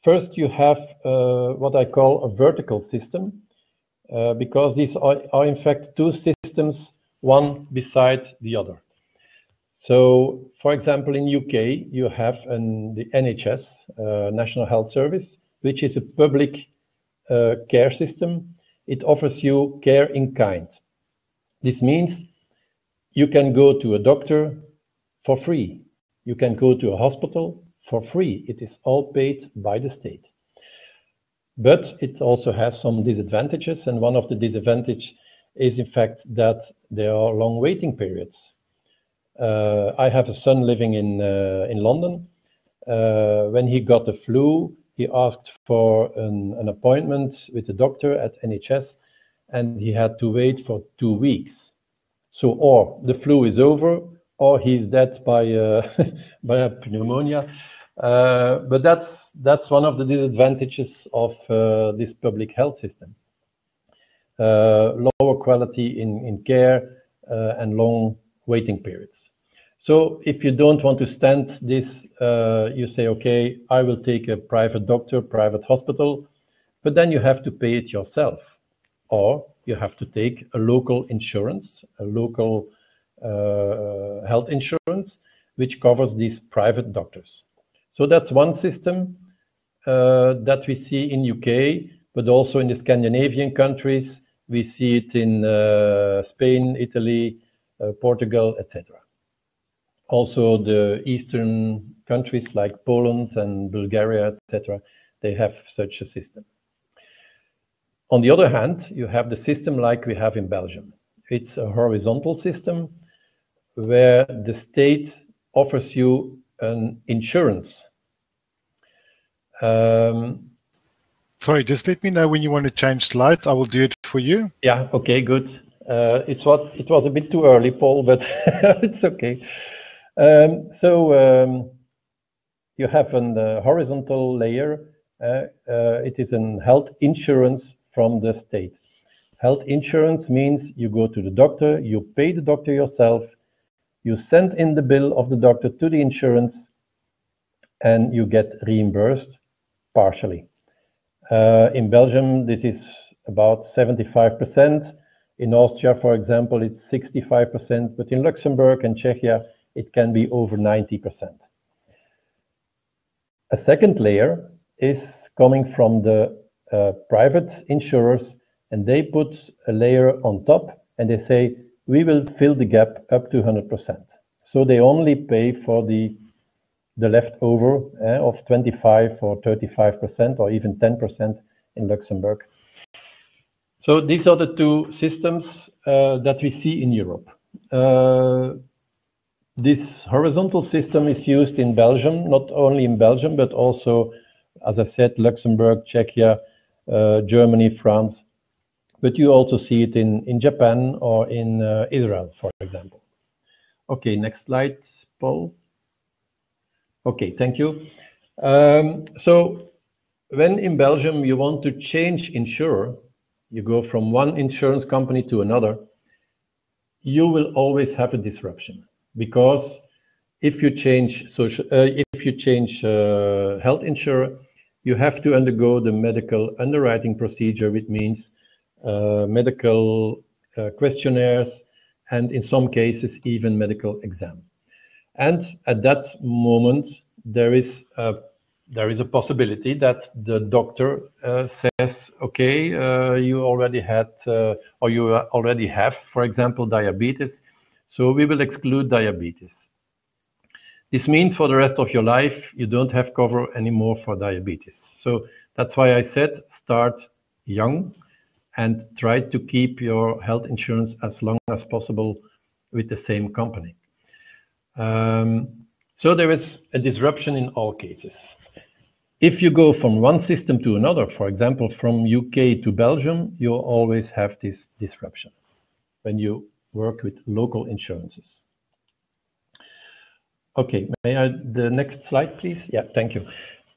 First, you have what I call a vertical system, because these are in fact two systems, one beside the other. So, for example, in UK, you have the NHS, National Health Service, which is a public care system. It offers you care in kind. This means you can go to a doctor for free. You can go to a hospital for free. It is all paid by the state. But it also has some disadvantages, and one of the disadvantages is in fact that there are long waiting periods. I have a son living in London. When he got the flu, he asked for an appointment with the doctor at NHS, and he had to wait for 2 weeks. So, or the flu is over, or he's dead by a pneumonia. But that's one of the disadvantages of this public health system. Lower quality in care and long waiting periods. So if you don't want to stand this, you say, okay, I will take a private doctor, private hospital, but then you have to pay it yourself. Or you have to take a local insurance, a local health insurance, which covers these private doctors. So that's one system that we see in UK, but also in the Scandinavian countries. We see it in Spain, Italy, Portugal, etc. Also the Eastern countries like Poland and Bulgaria, etc., they have such a system. On the other hand, you have the system like we have in Belgium. It's a horizontal system where the state offers you an insurance. Sorry, just let me know when you want to change slides. I will do it for you. Yeah, okay, good. It was a bit too early, Paul, but it's okay. You have a horizontal layer. It is a health insurance from the state. Health insurance means you go to the doctor, you pay the doctor yourself, you send in the bill of the doctor to the insurance, and you get reimbursed partially. In Belgium, this is about 75%. In Austria, for example, it's 65%, but in Luxembourg and Czechia, it can be over 90%. A second layer is coming from the private insurers, and they put a layer on top, and they say, we will fill the gap up to 100%. So they only pay for the leftover of 25 or 35% or even 10% in Luxembourg. So these are the two systems that we see in Europe. This horizontal system is used in Belgium, not only in Belgium, but also, as I said, Luxembourg, Czechia, Germany, France. But you also see it in Japan or in Israel, for example. Okay, next slide, Paul. Okay, thank you. So when in Belgium you want to change insurer, you go from one insurance company to another, you will always have a disruption, because if you change health insurer, you have to undergo the medical underwriting procedure, which means medical questionnaires, and in some cases even medical exam. And at that moment, there is a possibility that the doctor says, okay, you already had or you already have, for example, diabetes, so we will exclude diabetes. This means for the rest of your life, you don't have cover anymore for diabetes. So that's why I said start young and try to keep your health insurance as long as possible with the same company. So there is a disruption in all cases. If you go from one system to another, for example, from UK to Belgium, you'll always have this disruption when you work with local insurances. Okay, may I, the next slide, please? Yeah, thank you.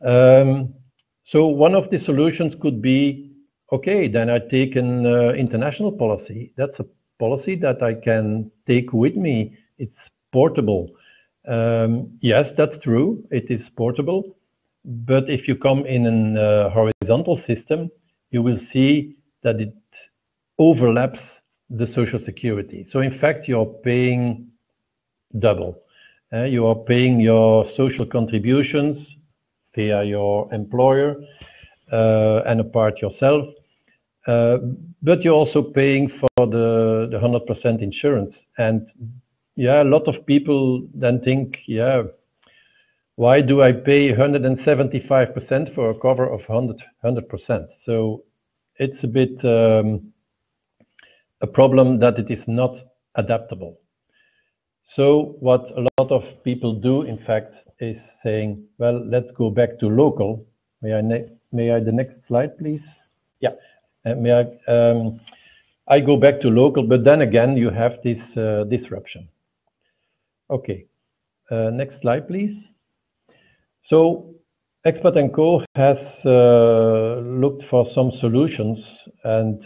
So one of the solutions could be, okay, then I take an international policy. That's a policy that I can take with me. It's portable. Yes, that's true. It is portable. But if you come in a horizontal system, you will see that it overlaps the social security. So in fact, you're paying double. You are paying your social contributions via your employer and a part yourself. But you're also paying for the 100% insurance. And yeah, a lot of people then think, yeah, why do I pay 175% for a cover of 100%? So it's a bit a problem that it is not adaptable. So what a lot of people do, in fact, is saying, well, let's go back to local. May I the next slide, please? Yeah. I go back to local, but then again, you have this disruption. Okay. Next slide, please. So Expat & Co has looked for some solutions, and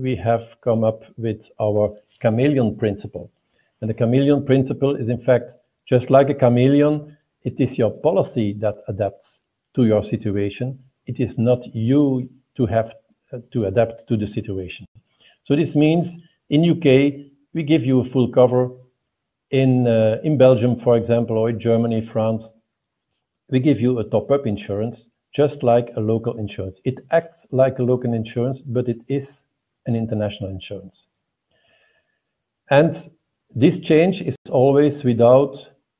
we have come up with our chameleon principle. And the chameleon principle is, in fact, just like a chameleon, it is your policy that adapts to your situation. It is not you to have to adapt to the situation. So this means in UK, we give you a full cover. In Belgium, for example, or in Germany, France, we give you a top-up insurance, just like a local insurance. It acts like a local insurance, but it is an international insurance. And this change is always without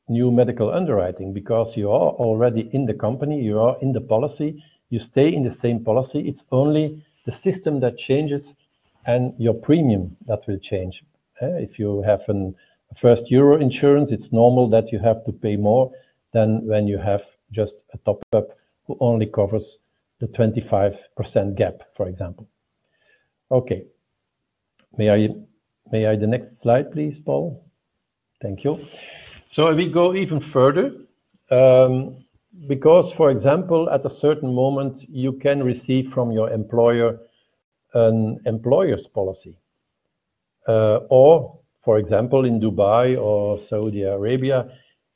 new medical underwriting because you are already in the company, you are in the policy, you stay in the same policy. It's only the system that changes and your premium that will change. If you have a first euro insurance, it's normal that you have to pay more than when you have just a top-up who only covers the 25% gap, for example. Okay. May I the next slide, please, Paul? Thank you. So we go even further, because, for example, at a certain moment, you can receive from your employer an employer's policy. Or, for example, in Dubai or Saudi Arabia,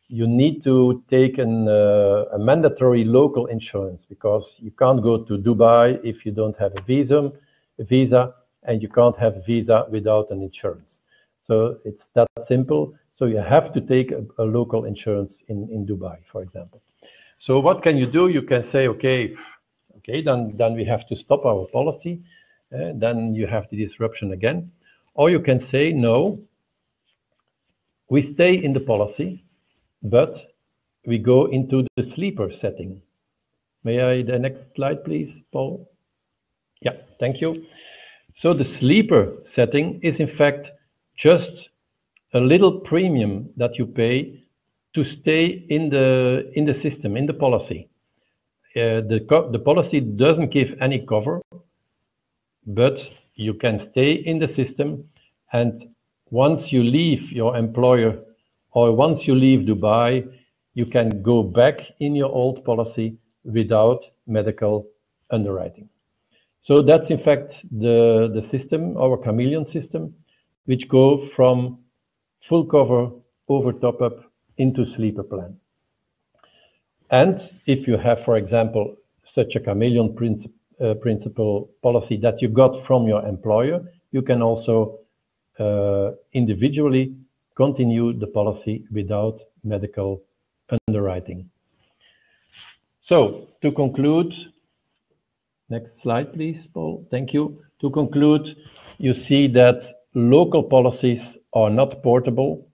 you need to take a mandatory local insurance because you can't go to Dubai if you don't have a visa, and you can't have a visa without an insurance. So it's that simple. So you have to take a local insurance in Dubai, for example. So what can you do? You can say, okay, then we have to stop our policy. Then you have the disruption again. Or you can say, no, we stay in the policy, but we go into the sleeper setting. May I the next slide, please, Paul? Yeah, thank you. So the sleeper setting is in fact just a little premium that you pay to stay in the system, in the policy. The policy doesn't give any cover, but you can stay in the system, and once you leave your employer or once you leave Dubai, you can go back in your old policy without medical underwriting. So that's in fact the system, our chameleon system, which go from full cover over top-up into sleeper plan. And if you have, for example, such a chameleon principle policy that you got from your employer, you can also individually continue the policy without medical underwriting. So to conclude, next slide, please, Paul. Thank you. To conclude, you see that local policies are not portable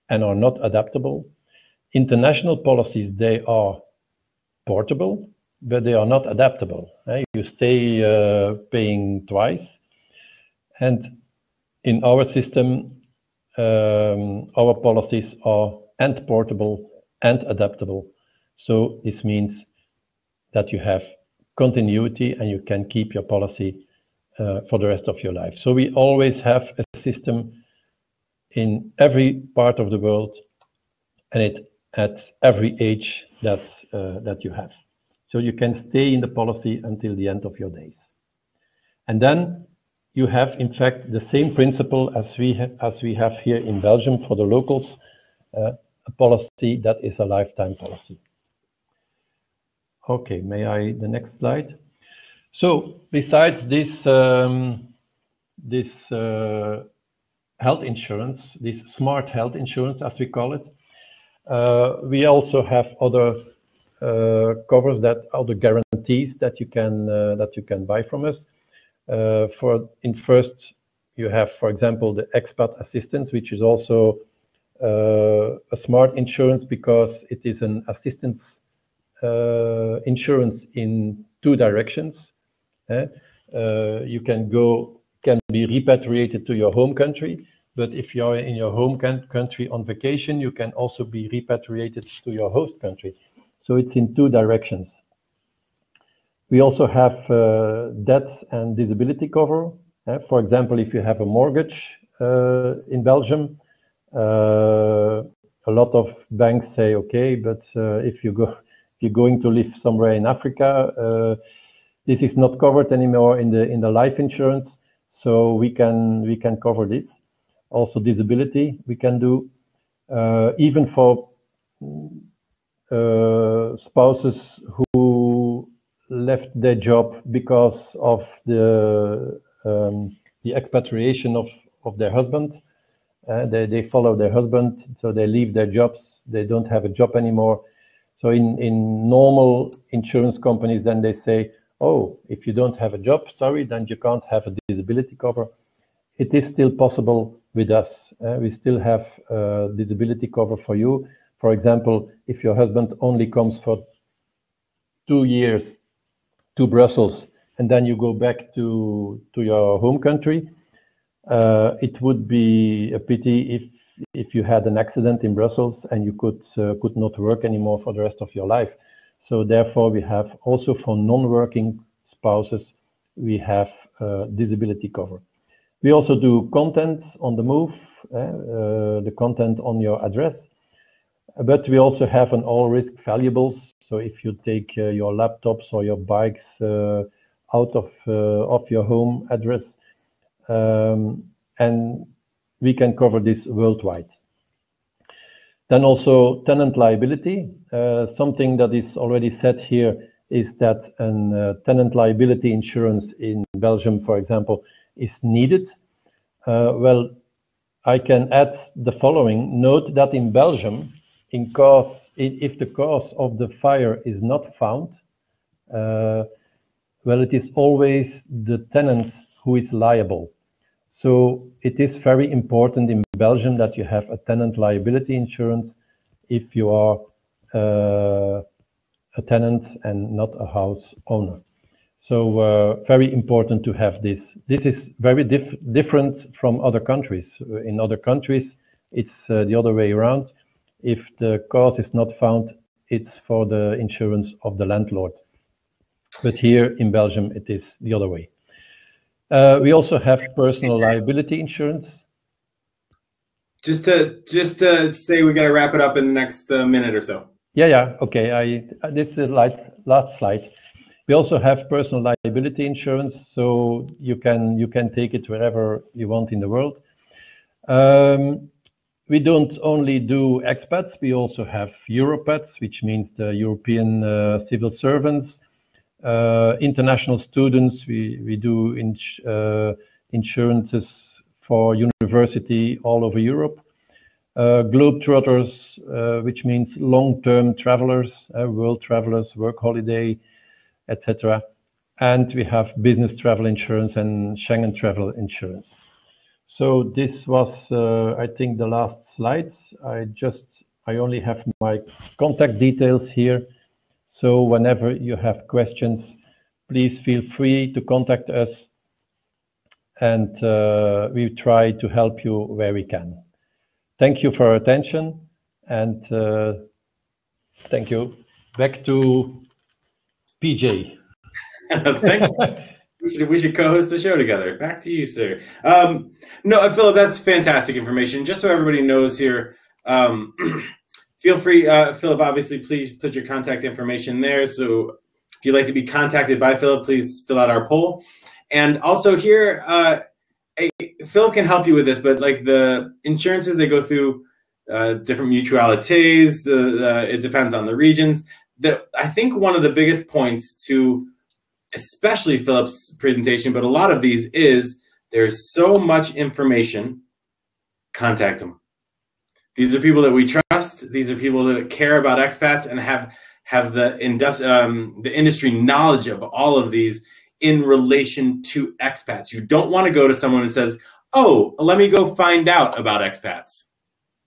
and are not adaptable. International policies, they are portable, but they are not adaptable. You stay paying twice. And in our system, our policies are and portable and adaptable. So this means that you have continuity and you can keep your policy for the rest of your life. So we always have a system in every part of the world, and it at every age that you have. So you can stay in the policy until the end of your days. And then you have, in fact, the same principle as we have here in Belgium for the locals, a policy that is a lifetime policy. Okay, may I the next slide? So besides this health insurance, this smart health insurance, as we call it, we also have other covers, that other guarantees that you can buy from us. First, you have, for example, the expat assistance, which is also a smart insurance because it is an assistance insurance in two directions. You can be repatriated to your home country, but if you're in your home country on vacation, you can also be repatriated to your host country. So it's in two directions. We also have death and disability cover. For example, if you have a mortgage in Belgium, a lot of banks say, okay, but if you're going to live somewhere in Africa, this is not covered anymore in the life insurance, so we can cover this. Also, disability we can do, even for spouses who left their job because of the expatriation of their husband. They follow their husband, so they leave their jobs. They don't have a job anymore. So in normal insurance companies, then they say, oh, if you don't have a job, sorry, then you can't have a disability cover. It is still possible with us. We still have disability cover for you For example, if your husband only comes for 2 years to Brussels and then you go back to your home country, it would be a pity if you had an accident in Brussels and you could not work anymore for the rest of your life. So therefore, we have also for non-working spouses, we have disability cover. We also do content on the move, the content on your address, but we also have an all-risk valuables. So if you take your laptops or your bikes out of your home address, and we can cover this worldwide. Then also tenant liability. Something that is already said here is that a tenant liability insurance in Belgium, for example, is needed. Well, I can add the following. Note that in Belgium, if the cause of the fire is not found, well, it is always the tenant who is liable. So it is very important in Belgium that you have a tenant liability insurance if you are a tenant and not a house owner. So very important to have this. This is very different from other countries. In other countries, it's the other way around. If the cause is not found, it's for the insurance of the landlord. But here in Belgium, it is the other way. We also have personal liability insurance. Just to say, we got to wrap it up in the next minute or so. Yeah. Okay. This is the last slide. We also have personal liability insurance, so you can take it wherever you want in the world. We don't only do expats. We also have Europats, which means the European civil servants. International students, we do insurances for university all over Europe. Globetrotters, which means long-term travelers, world travelers, work holiday, etc. And we have business travel insurance and Schengen travel insurance. So this was, I think, the last slides. I only have my contact details here. So whenever you have questions, please feel free to contact us, and we try to help you where we can. Thank you for your attention, and thank you. Back to PJ. Thank you. We should co-host the show together. Back to you, sir. No, Philip, that's fantastic information. Just so everybody knows here, feel free, Philip, obviously, please put your contact information there. So if you'd like to be contacted by Philip, please fill out our poll. And also here, Philip can help you with this, but like the insurances, they go through different mutualities. It depends on the regions. I think one of the biggest points to especially Philip's presentation, but a lot of these is there's so much information, contact them. These are people that we trust. These are people that care about expats and have the industry knowledge of all of these in relation to expats. You don't want to go to someone that says, oh, let me go find out about expats.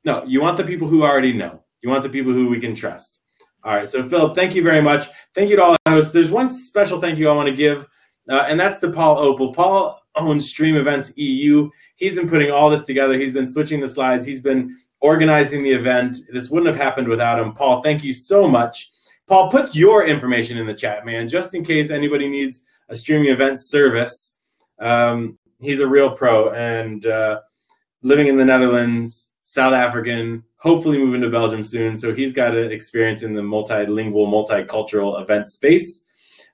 No, you want the people who already know. You want the people who we can trust. All right, so Philip, thank you very much. Thank you to all the hosts. There's one special thank you I want to give, and that's to Paul Opel. Paul owns Stream Events EU. He's been putting all this together. He's been switching the slides. He's been organizing the event. This wouldn't have happened without him. Paul, thank you so much. Paul, put your information in the chat, man, just in case anybody needs a streaming event service. He's a real pro, and living in the Netherlands, South African, hopefully moving to Belgium soon. So he's got an experience in the multilingual, multicultural event space.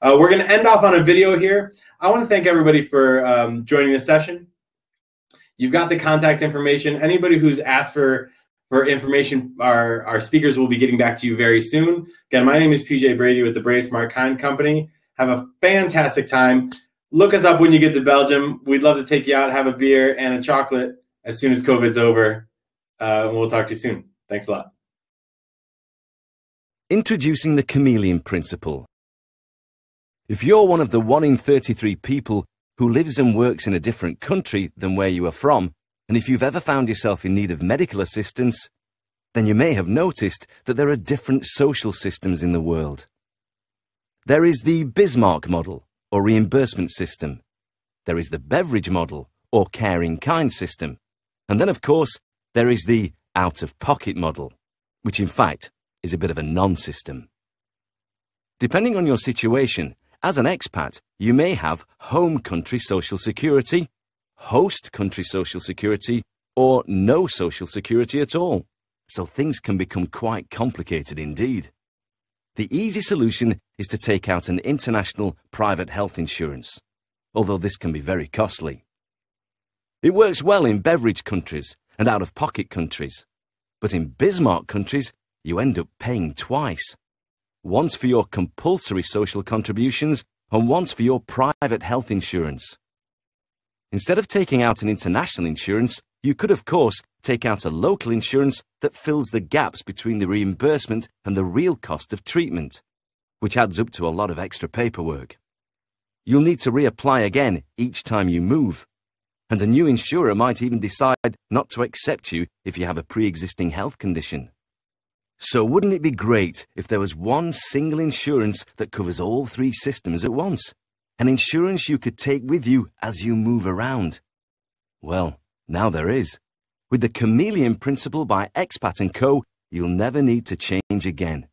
We're going to end off on a video here. I want to thank everybody for joining the session. You've got the contact information. Anybody who's asked for information, our speakers will be getting back to you very soon. Again, my name is PJ Brady with the Brave Smart Kind Company. Have a fantastic time. Look us up when you get to Belgium. We'd love to take you out, have a beer and a chocolate as soon as COVID's over. We'll talk to you soon. Thanks a lot. Introducing the chameleon principle. If you're one of the 1 in 33 people who lives and works in a different country than where you are from, and if you've ever found yourself in need of medical assistance, then you may have noticed that there are different social systems in the world. There is the Bismarck model, or reimbursement system. There is the Beveridge model, or care-in-kind system. And then, of course, there is the out-of-pocket model, which in fact is a bit of a non-system. Depending on your situation, as an expat, you may have home country social security, host country social security, or no social security at all. So things can become quite complicated indeed. The easy solution is to take out an international private health insurance, although this can be very costly. It works well in Beveridge countries and out-of-pocket countries, but in Bismarck countries, you end up paying twice. Once for your compulsory social contributions and once for your private health insurance. Instead of taking out an international insurance, you could, of course, take out a local insurance that fills the gaps between the reimbursement and the real cost of treatment, which adds up to a lot of extra paperwork. You'll need to reapply again each time you move, and a new insurer might even decide not to accept you if you have a pre-existing health condition. So wouldn't it be great if there was one single insurance that covers all three systems at once? An insurance you could take with you as you move around? Well, now there is. With the Chameleon Principle by Expat & Co., you'll never need to change again.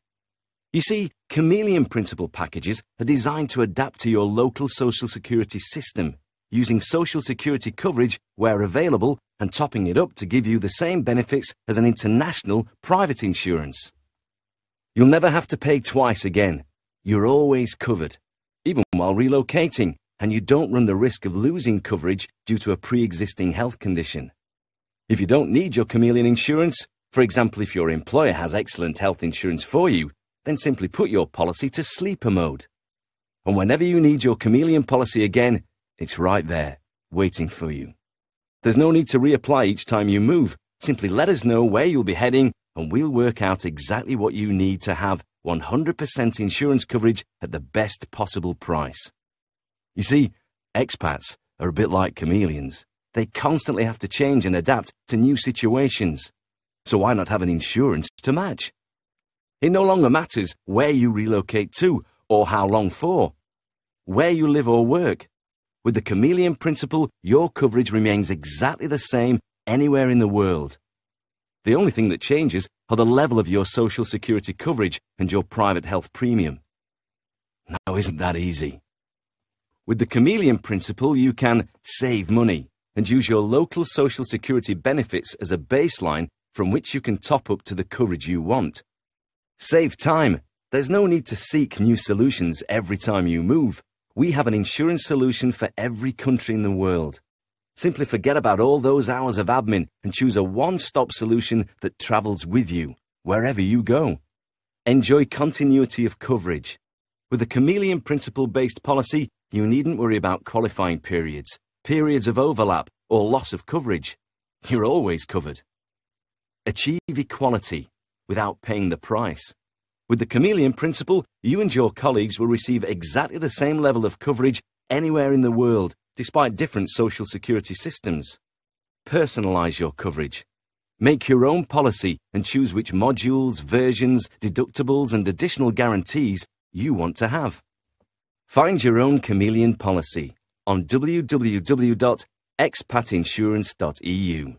You see, Chameleon Principle packages are designed to adapt to your local social security system, using social security coverage where available and topping it up to give you the same benefits as an international private insurance. You'll never have to pay twice again. You're always covered, even while relocating, and you don't run the risk of losing coverage due to a pre-existing health condition. If you don't need your Chameleon insurance, for example if your employer has excellent health insurance for you, then simply put your policy to sleeper mode. And whenever you need your Chameleon policy again, it's right there, waiting for you. There's no need to reapply each time you move. Simply let us know where you'll be heading and we'll work out exactly what you need to have 100% insurance coverage at the best possible price. You see, expats are a bit like chameleons. They constantly have to change and adapt to new situations. So why not have an insurance to match? It no longer matters where you relocate to or how long for, where you live or work. With the Chameleon Principle, your coverage remains exactly the same anywhere in the world. The only thing that changes are the level of your social security coverage and your private health premium. Now, isn't that easy? With the Chameleon Principle, you can save money and use your local social security benefits as a baseline from which you can top up to the coverage you want. Save time. There's no need to seek new solutions every time you move. We have an insurance solution for every country in the world. Simply forget about all those hours of admin and choose a one-stop solution that travels with you, wherever you go. Enjoy continuity of coverage. With the Chameleon Principle-based policy, you needn't worry about qualifying periods, periods of overlap, or loss of coverage. You're always covered. Achieve equality without paying the price. With the Chameleon Principle, you and your colleagues will receive exactly the same level of coverage anywhere in the world, despite different social security systems. Personalize your coverage. Make your own policy and choose which modules, versions, deductibles and additional guarantees you want to have. Find your own Chameleon policy on www.expatinsurance.eu.